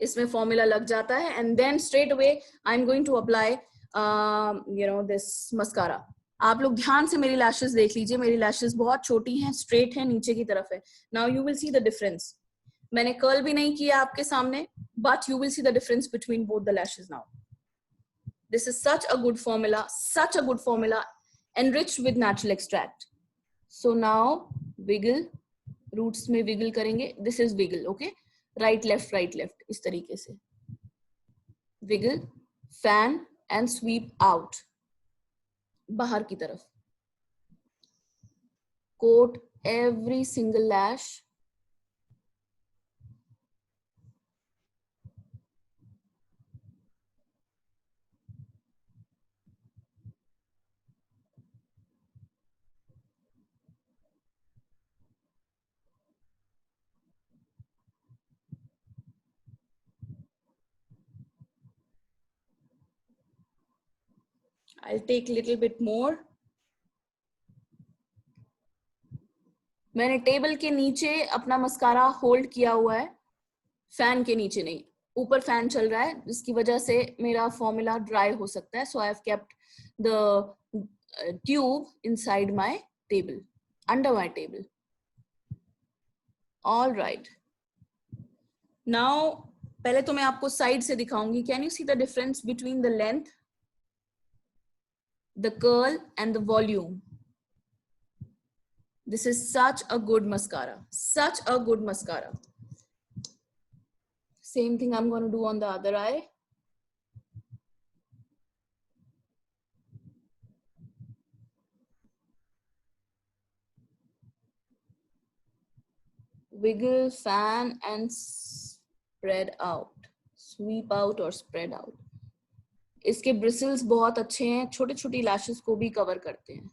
इसमें फॉर्मूला लग जाता है, and then straight away I am going to apply this mascara. आप लोग ध्यान से मेरी लैशेस देख लीजिए, मेरी लैशेस बहुत छोटी हैं, स्ट्रेट है, नीचे की तरफ है। Now you will see the difference. मैंने कर्ल भी नहीं किया आपके सामने, but you will see the difference between both the lashes now. This is such a good formula, enriched with natural extract. So now wiggle, roots में wiggle करेंगे. This is wiggle, okay? Right, left, इस तरीके से. Wiggle, fan and sweep out. बाहर की तरफ. Coat every single lash. I'll take a little bit more. मैंने table के नीचे अपना मस्कारा होल्ड किया हुआ है, फैन के नीचे नहीं। ऊपर फैन चल रहा है जिसकी वजह से मेरा फॉर्मूला ड्राई हो सकता है। So I have kept the tube inside my table, under my table. All right, now पहले तो मैं आपको साइड से दिखाऊंगी। Can you see the difference between the length, the curl and the volume? This is such a good mascara, such a good mascara. Same thing I'm going to do on the other eye. wiggle, fan and spread out, sweep out or spread out. इसके bristles बहुत अच्छे हैं, छोटे छोटी lashes को भी cover करते हैं.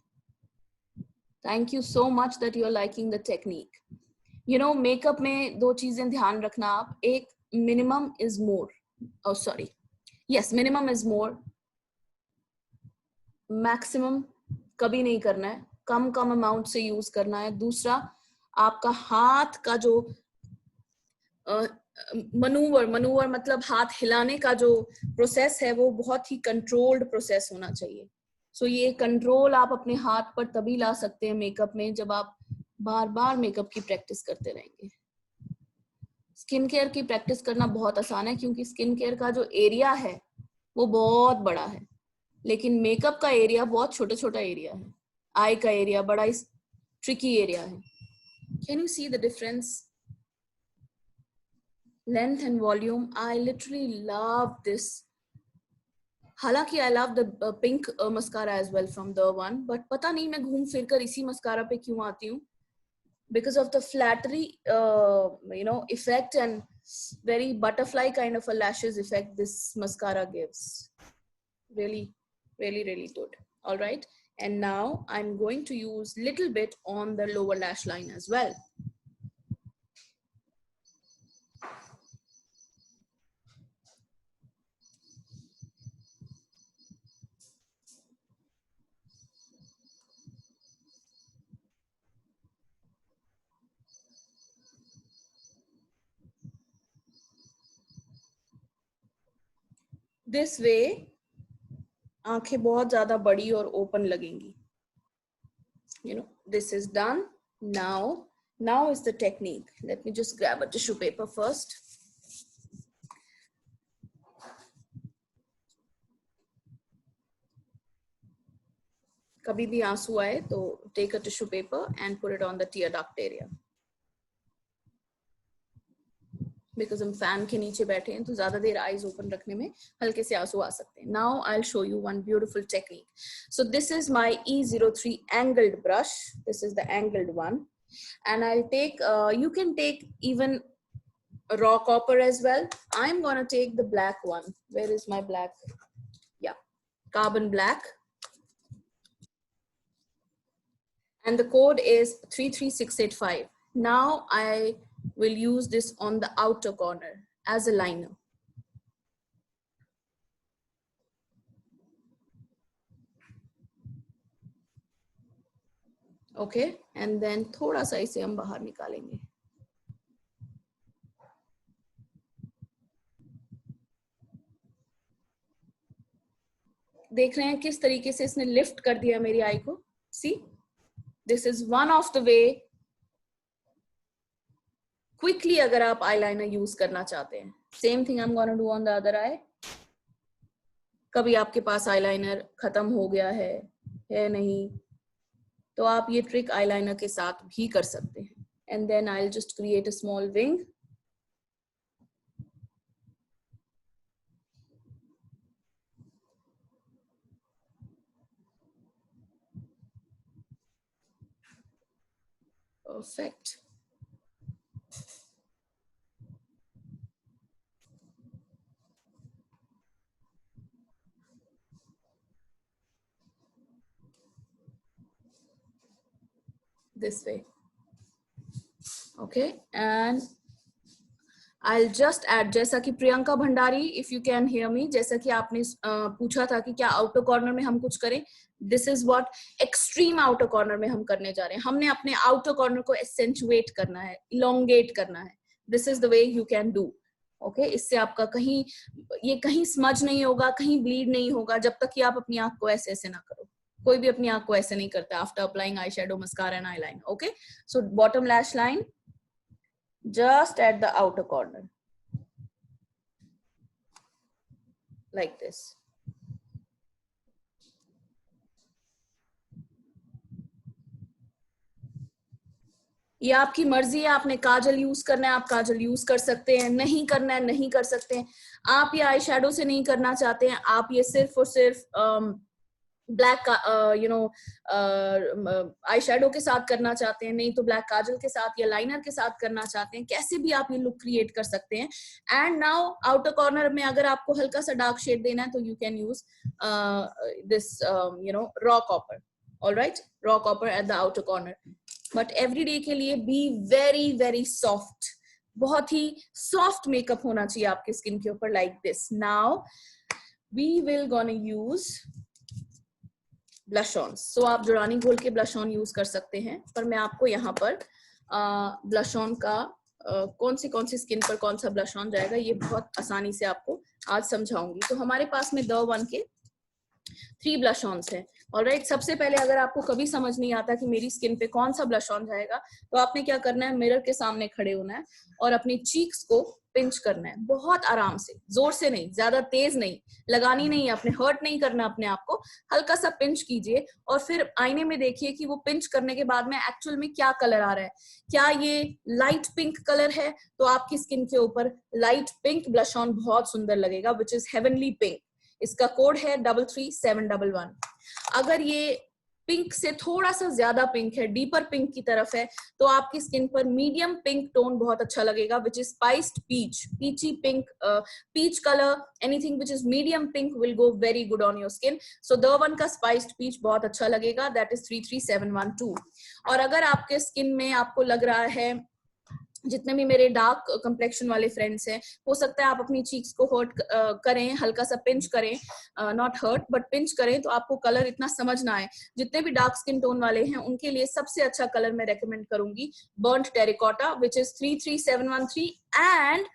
Thank you so much that you are liking the technique. You know, makeup में दो चीजें ध्यान रखना आप. एक, minimum is more. Oh, sorry. Yes, minimum is more. Maximum कभी नहीं करना है, कम कम अमाउंट से यूज करना है. दूसरा, आपका हाथ का जो मनूवर मतलब हाथ हिलाने का जो प्रोसेस है वो बहुत ही कंट्रोल्ड प्रोसेस होना चाहिए. सो ये कंट्रोल आप अपने हाथ पर तभी ला सकते हैं मेकअप में जब आप बार बार मेकअप की प्रैक्टिस करते रहेंगे. स्किन केयर की प्रैक्टिस करना बहुत आसान है क्योंकि स्किन केयर का जो एरिया है वो बहुत बड़ा है, लेकिन मेकअप का एरिया बहुत छोटा छोटा एरिया है. आई का एरिया बड़ा ट्रिकी एरिया है. Can you see the difference? Length and volume. I literally love this. हालांकि I love the pink mascara as well from the one, but पता नहीं मैं घूम फिर कर इसी मस्कारा पे क्यों आती हूँ. Because of the flattery, effect and very butterfly kind of a lashes effect this mascara gives. Really, really, really good. All right. And now I'm going to use little bit on the lower lash line as well. This way, आंखें बहुत ज्यादा बड़ी और open लगेंगी. You know, this is done. Now is the technique. Let me just grab a tissue paper first. कभी भी आंसू आए तो take a tissue paper and put it on the tear duct area. Because हम fan के नीचे बैठे हैं तो ज्यादा देर आईज ओपन रखने में हल्के से आंसू आ सकते हैं. Now I'll show you one beautiful technique. So this is my E03 angled brush. This is the angled one, and I'll take. You can take even raw copper as well. I'm gonna take the black one. Where is my black? Yeah, carbon black. And the code is 33685. Now I will use this on the outer corner as a liner. Okay, and then थोड़ा सा इसे हम बाहर निकालेंगे. देख रहे हैं किस तरीके से इसने लिफ्ट कर दिया मेरी आई को. See, this is one of the way quickly अगर आप eyeliner यूज करना चाहते हैं. Same thing I'm gonna do on the other eye. कभी आपके पास eyeliner खत्म हो गया है नहीं, तो आप ये ट्रिक eyeliner के साथ भी कर सकते हैं. And then I'll just create a small wing. Perfect. This way. Okay, and I'll just add, जैसा कि Priyanka Bhandari, if you can hear me, जैसा कि आपने पूछा था कि क्या आउटर कॉर्नर में हम कुछ करें. This is what extreme outer corner में हम करने जा रहे हैं. हमने अपने आउटर कॉर्नर को एसेंचुएट करना है, इलोंगेट करना है. This is the way you can do. Okay, इससे आपका कहीं स्मज नहीं होगा, कहीं ब्लीड नहीं होगा जब तक कि आप अपनी आंख को ऐसे ना करो. कोई भी अपनी आंख को ऐसे नहीं करता after applying eye shadow, mascara and eyeliner. Okay, so bottom lash line just at the outer corner like this. ये आपकी मर्जी है, आपने काजल यूज करना है आप काजल यूज कर सकते हैं, नहीं करना है नहीं कर सकते हैं. आप ये आई शेडो से नहीं करना चाहते हैं, आप ये सिर्फ और सिर्फ ब्लैक आई शेडो के साथ करना चाहते हैं, नहीं तो ब्लैक काजल के साथ या लाइनर के साथ करना चाहते हैं, कैसे भी आप ये लुक क्रिएट कर सकते हैं। एंड नाउ आउटर कॉर्नर में अगर आपको हल्का सा डार्क शेड देना है तो you can use this raw copper, alright, raw copper eight the outer corner. But everyday के लिए बी वेरी वेरी सॉफ्ट, बहुत ही सॉफ्ट मेकअप होना चाहिए आपके स्किन के ऊपर, like this. Now we will gonna use blush on. So आप जुड़ानी घोल के ब्लश ऑन यूज कर सकते हैं, पर मैं आपको यहाँ पर ब्लश ऑन का कौन सी स्किन पर कौन सा ब्लश ऑन जाएगा ये बहुत आसानी से आपको आज समझाऊंगी। तो हमारे पास में द वन के 3 ब्लश ऑन्स हैं। ऑलराइट, सबसे पहले अगर आपको कभी समझ नहीं आता कि मेरी स्किन पे कौन सा ब्लश ऑन जाएगा, तो आपने क्या करना है, मिरर के सामने खड़े होना है और अपनी चीक्स को पिंच करना है, बहुत आराम से, जोर से नहीं, ज्यादा तेज नहीं, लगानी नहीं, आपने हर्ट नहीं करना अपने आप को, हल्का सा पिंच कीजिए और फिर आईने में देखिए कि वो पिंच करने के बाद में एक्चुअल में क्या कलर आ रहा है। क्या ये लाइट पिंक कलर है तो आपकी स्किन के ऊपर लाइट पिंक ब्लश ऑन बहुत सुंदर लगेगा, विच इज हेवनली पिंक। इसका कोड है 33711। अगर ये पिंक से थोड़ा सा ज्यादा पिंक है, डीपर पिंक की तरफ है, तो आपकी स्किन पर मीडियम पिंक टोन बहुत अच्छा लगेगा, which is spiced peach, peachy pink, peach colour, anything which is medium pink will go very good on your skin. So the one का स्पाइस्ड पीच बहुत अच्छा लगेगा, दैट इज 33712। और अगर आपके स्किन में आपको लग रहा है, जितने भी मेरे डार्क कंप्लेक्शन वाले फ्रेंड्स हैं, हो सकता है आप अपनी चीक्स को हर्ट करें, हल्का सा पिंच करें, नॉट हर्ट बट पिंच करें, तो आपको कलर इतना समझ ना आए। जितने भी डार्क स्किन टोन वाले हैं उनके लिए सबसे अच्छा कलर मैं रेकमेंड करूंगी burnt terracotta, which is 33713 and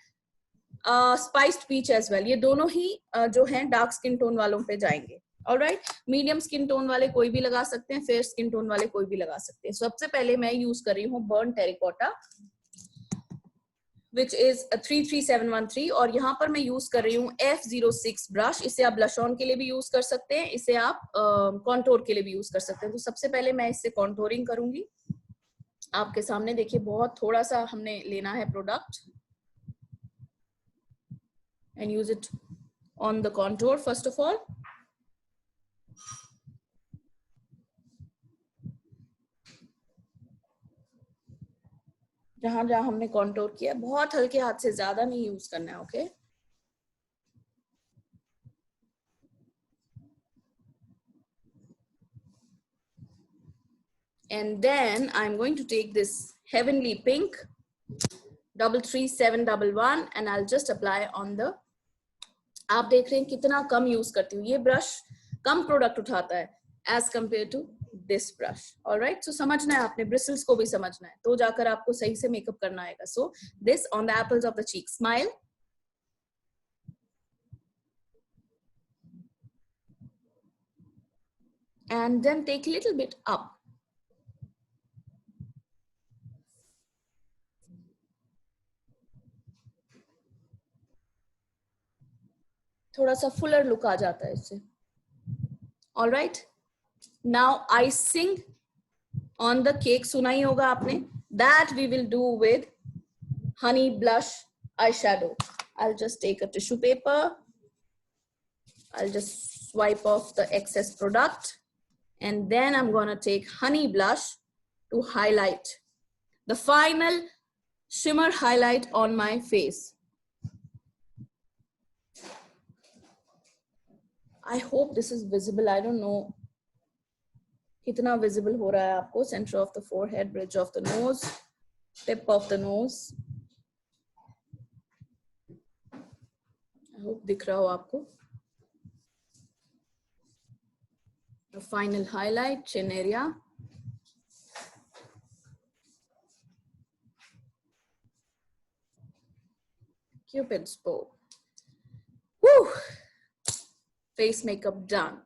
spiced peach as well. ये दोनों ही जो हैं डार्क स्किन टोन वालों पे जाएंगे। ऑलराइट, मीडियम स्किन टोन वाले कोई भी लगा सकते हैं, फेयर स्किन टोन वाले कोई भी लगा सकते हैं। सबसे पहले मैं यूज कर रही हूँ burnt terracotta, which is a 33713, और यहाँ पर मैं यूज कर रही हूँ F06 ब्रश। इसे आप ब्लश ऑन के लिए भी यूज कर सकते हैं, इसे आप कॉन्टोर के लिए भी यूज कर सकते हैं। तो सबसे पहले मैं इससे कॉन्टोरिंग करूंगी आपके सामने। देखिए बहुत थोड़ा सा हमने लेना है product and use it on the contour first of all. जहां जहां हमने कॉन्टोर किया, बहुत हल्के हाथ से, ज्यादा नहीं यूज करना है, okay. And then I'm going to take this heavenly pink 33711 and I'll just apply on the, आप देख रहे हैं कितना कम यूज करती हूँ, ये ब्रश कम प्रोडक्ट उठाता है as compare to this brush. Alright, so समझना है आपने, ब्रिसल्स को भी समझना है, तो जाकर आपको सही से मेकअप करना आएगा। So this on the apples of the cheek, smile, and then take a little bit up. थोड़ा सा फुलर लुक आ जाता है इससे। All right, now icing on the cake, सुना ही होगा आपने, that we will do with honey blush eyeshadow. I'll just take a tissue paper, I'll just swipe off the excess product, and then I'm gonna take honey blush to highlight the final shimmer highlight on my face. I hope this is visible. I don't know कितना visible हो रहा है आपको. Center of the forehead, bridge of the nose, tip of the nose. I hope दिख रहा हो आपको. The final highlight, chin area. Cupid's bow. Woo! Face makeup done.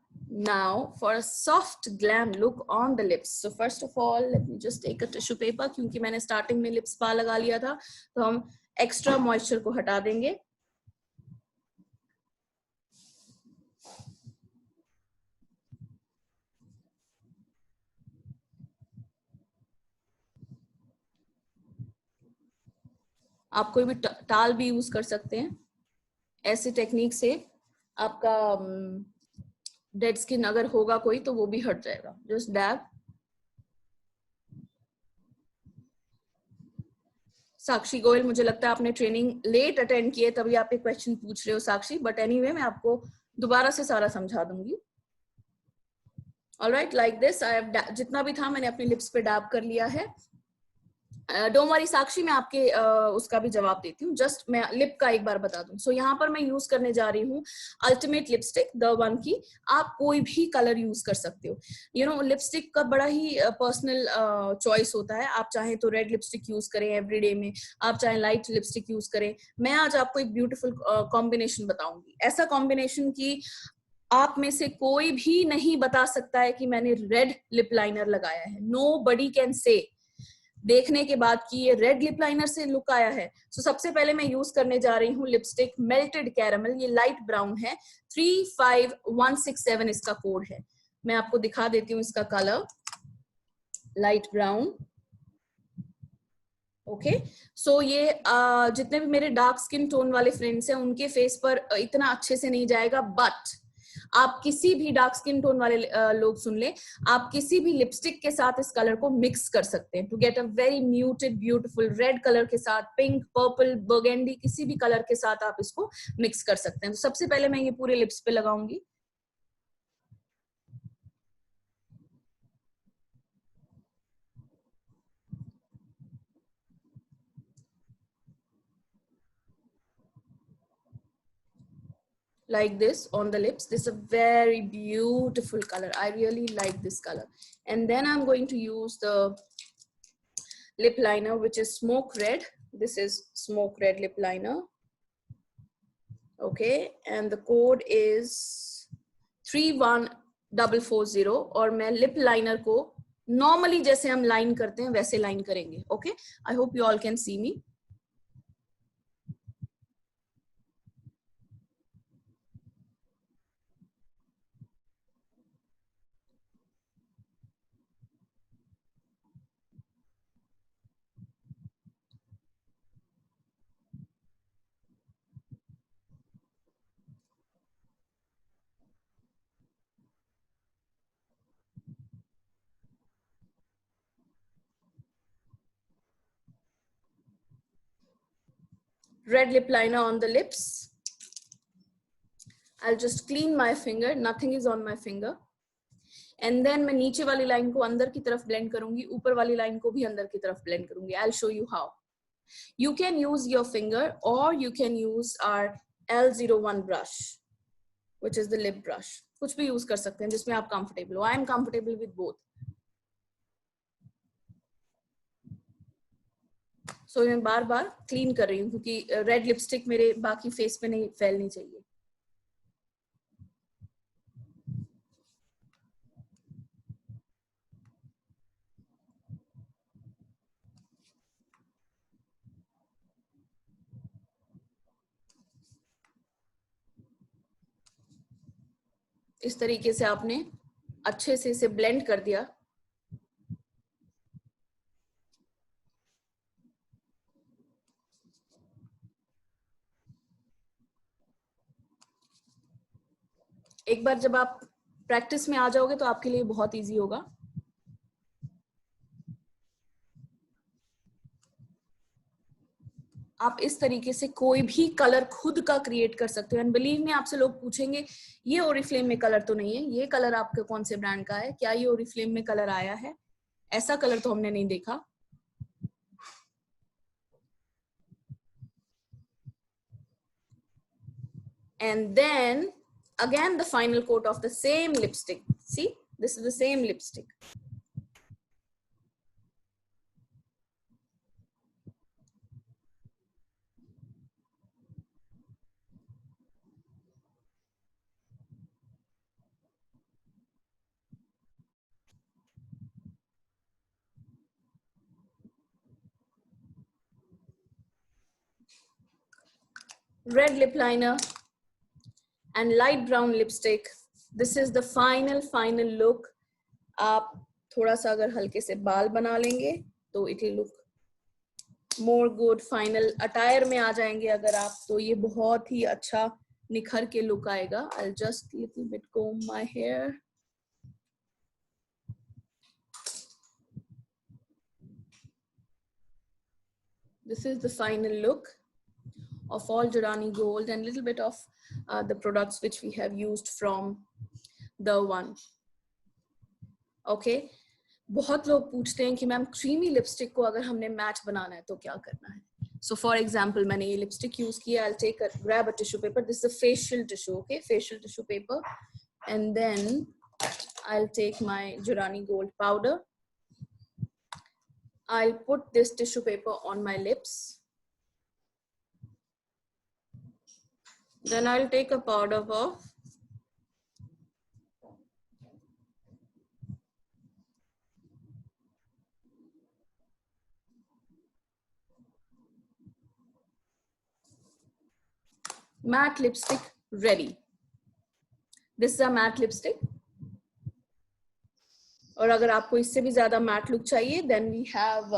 Now for a soft glam look on the lips. So first of all, let me just take a tissue paper, क्योंकि मैंने starting में lips spa लगा लिया था, तो हम extra moisture को हटा देंगे. आप कोई भी टाल भी यूज कर सकते हैं. ऐसी टेक्निक से आपका डेड स्किन अगर होगा कोई तो वो भी हट जाएगा. Just dab. साक्षी गोयल, मुझे लगता है आपने ट्रेनिंग लेट अटेंड की है तभी आप एक क्वेश्चन पूछ रहे हो साक्षी, बट एनीवे मैं आपको दोबारा से सारा समझा दूंगी. Alright, like this I have, जितना भी था मैंने अपने लिप्स पे डैब कर लिया है. डोंट वरी साक्षी, मैं आपके उसका भी जवाब देती हूँ. जस्ट मैं लिप का एक बार बता दूं. सो यहाँ पर मैं यूज करने जा रही हूँ अल्टीमेट लिपस्टिक, द वन की. आप कोई भी कलर यूज कर सकते हो. यू नो लिपस्टिक का बड़ा ही पर्सनल चॉइस होता है. आप चाहें तो रेड लिपस्टिक यूज करें एवरीडे में, आप चाहें लाइट लिपस्टिक यूज करें. मैं आज आपको एक ब्यूटीफुल कॉम्बिनेशन बताऊंगी, ऐसा कॉम्बिनेशन की आप में से कोई भी नहीं बता सकता है कि मैंने रेड लिप लाइनर लगाया है. नो बडी कैन से देखने के बाद कि ये रेड लिप लाइनर से लुक आया है. सो सबसे पहले मैं यूज करने जा रही हूँ लिपस्टिक मेल्टेड कैरमल. ये लाइट ब्राउन है, 35167 इसका कोड है. मैं आपको दिखा देती हूँ इसका कलर, लाइट ब्राउन. ओके, सो ये जितने भी मेरे डार्क स्किन टोन वाले फ्रेंड्स हैं उनके फेस पर इतना अच्छे से नहीं जाएगा, बट आप किसी भी डार्क स्किन टोन वाले लोग सुन ले, आप किसी भी लिपस्टिक के साथ इस कलर को मिक्स कर सकते हैं to get a very muted beautiful red colour के साथ, पिंक, पर्पल, बर्गेंडी, किसी भी कलर के साथ आप इसको मिक्स कर सकते हैं. तो सबसे पहले मैं ये पूरे लिप्स पे लगाऊंगी. Like this on the lips. This is a very beautiful color. I really like this color. And then I'm going to use the lip liner, which is smoke red. This is smoke red lip liner. Okay, and the code is 31440. और मैं lip liner को normally जैसे हम line करते हैं वैसे line करेंगे. Okay, I hope you all can see me. Red lip liner on the lips. I'll just clean my finger. Nothing is on my finger. And then मैं नीचे वाली लाइन को अंदर की तरफ blend करूंगी, ऊपर वाली लाइन को भी अंदर की तरफ blend करूंगी. I'll show you how. You can use your finger or you can use our L01 brush, which is the lip brush. कुछ भी use कर सकते हैं जिसमें आप comfortable हो. I am comfortable with both. So मैं बार बार clean कर रही हूँ क्योंकि red lipstick मेरे बाकी face पे नहीं फैलनी चाहिए. इस तरीके से आपने अच्छे से इसे blend कर दिया. एक बार जब आप प्रैक्टिस में आ जाओगे तो आपके लिए बहुत इजी होगा. आप इस तरीके से कोई भी कलर खुद का क्रिएट कर सकते हो. एंड बिलीव मी, आपसे लोग पूछेंगे ये ओरिफ्लेम में कलर तो नहीं है, ये कलर आपके कौन से ब्रांड का है, क्या ये ओरिफ्लेम में कलर आया है? ऐसा कलर तो हमने नहीं देखा. And then again the final coat of the same lipstick. See, this is the same lipstick. Red lip liner and light brown lipstick. This is the final look. आप थोड़ा सा अगर हल्के से बाल बना लेंगे तो it will look more good. Final attire में आ जाएंगे अगर आप, तो ये बहुत ही अच्छा निखर के लुक आएगा. I'll just little bit comb my hair. This is the final look of all Durrani Gold and little bit of the products which we have used from the one. Okay. बहुत लोग पूछते हैं कि ma'am creamy lipstick को अगर हमने mat बनाना है तो क्या करना है. So for example, मैंने ये लिपस्टिक यूज किया. I'll take a grab a tissue paper. This is a facial tissue, okay? Facial tissue paper, and then I'll take my Durrani Gold powder. I'll put this tissue paper on my lips. Then I'll take a powder puff. Matte lipstick ready. This is a matte lipstick. और अगर आपको इससे भी ज़्यादा matte look चाहिए, then we have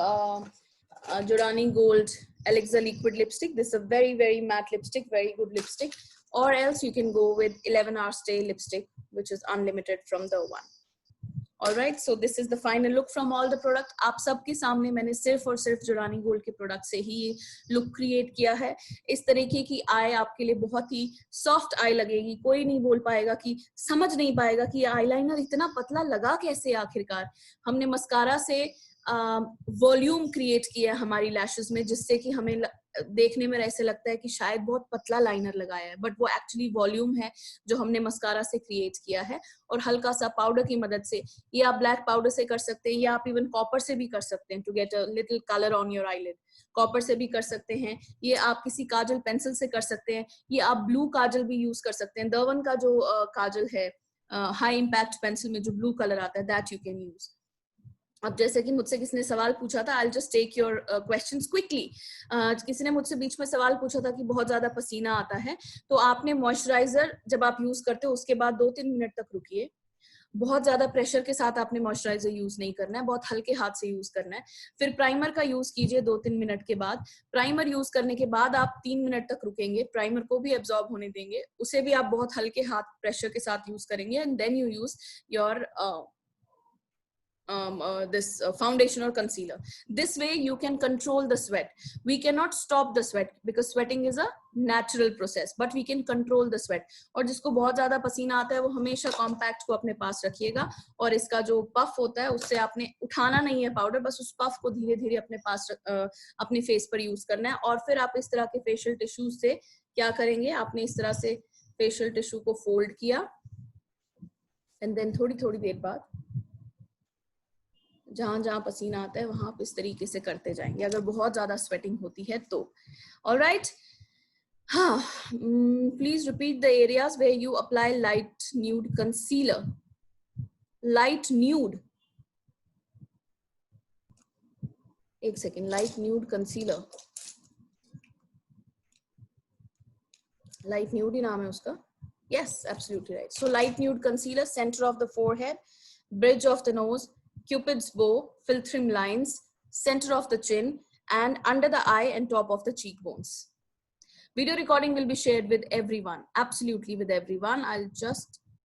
Durrani Gold Elixir liquid lipstick. This is a very, very matte lipstick, very good lipstick. Or else you can go with 11-hour stay lipstick, which is unlimited from the one. All right, so this is the final look from all the product. आप सबके सामने मैंने सिर्फ और सिर्फ Durrani Gold के product से ही ये लुक क्रिएट किया है. इस तरीके की आई आपके लिए बहुत ही सॉफ्ट आई लगेगी. कोई नहीं बोल पाएगा कि समझ नहीं पाएगा कि आईलाइनर इतना पतला लगा कैसे. आखिरकार हमने मस्कारा से वॉल्यूम क्रिएट किया है हमारी लैशेस में, जिससे कि हमें देखने में ऐसे लगता है कि शायद बहुत पतला लाइनर लगाया है, बट वो एक्चुअली वॉल्यूम है जो हमने मस्कारा से क्रिएट किया है. और हल्का सा पाउडर की मदद से, ये आप ब्लैक पाउडर से कर सकते हैं या आप इवन कॉपर से भी कर सकते हैं to get a little colour on your eyelid. Copper से भी कर सकते हैं, ये आप किसी काजल पेंसिल से कर सकते हैं, ये आप ब्लू काजल भी यूज कर सकते हैं. दर्वन का जो काजल है हाई इम्पैक्ट पेंसिल में जो ब्लू कलर आता है, दैट यू कैन यूज. अब जैसे कि मुझसे किसी ने सवाल पूछा था, I'll just take your questions quickly. किसी ने मुझसे बीच में सवाल पूछा था कि बहुत ज्यादा पसीना आता है, तो आपने मॉइस्चराइजर जब आप यूज करते हो उसके बाद 2-3 मिनट तक रुकिए. बहुत ज्यादा प्रेशर के साथ आपने मॉइस्चराइजर यूज नहीं करना है, बहुत हल्के हाथ से यूज करना है. फिर प्राइमर का यूज कीजिए 2-3 मिनट के बाद. प्राइमर यूज करने के बाद आप 3 मिनट तक रुकेंगे, प्राइमर को भी एब्जॉर्ब होने देंगे, उसे भी आप बहुत हल्के हाथ प्रेशर के साथ यूज करेंगे. And then you use your this foundation or concealer. This way you can control the sweat. We cannot stop the sweat because sweating is a natural process, but we can control the sweat. और जिसको बहुत ज्यादा पसीना आता है वो हमेशा compact को अपने पास रखिएगा, और इसका जो पफ होता है उससे आपने उठाना नहीं है पाउडर, बस उस पफ को धीरे धीरे अपने पास अपने फेस पर यूज करना है. और फिर आप इस तरह के फेशियल टिश्यू से क्या करेंगे, आपने इस तरह से फेशियल टिश्यू को फोल्ड किया, एंड देन थोड़ी थोड़ी देर बाद जहां जहां पसीना आता है वहां आप इस तरीके से करते जाएंगे अगर बहुत ज्यादा स्वेटिंग होती है तो. ऑलराइट, हाँ, please repeat the areas where you apply light nude concealer. Light nude, एक second, light nude concealer, light nude ही नाम है उसका. Yes, absolutely right. So light nude concealer, center of the forehead, bridge of the nose, Cupid's bow, fill trim lines, center of the chin, and under the eye and top of the cheekbones. Video recording will be shared with everyone, absolutely with everyone. I'll just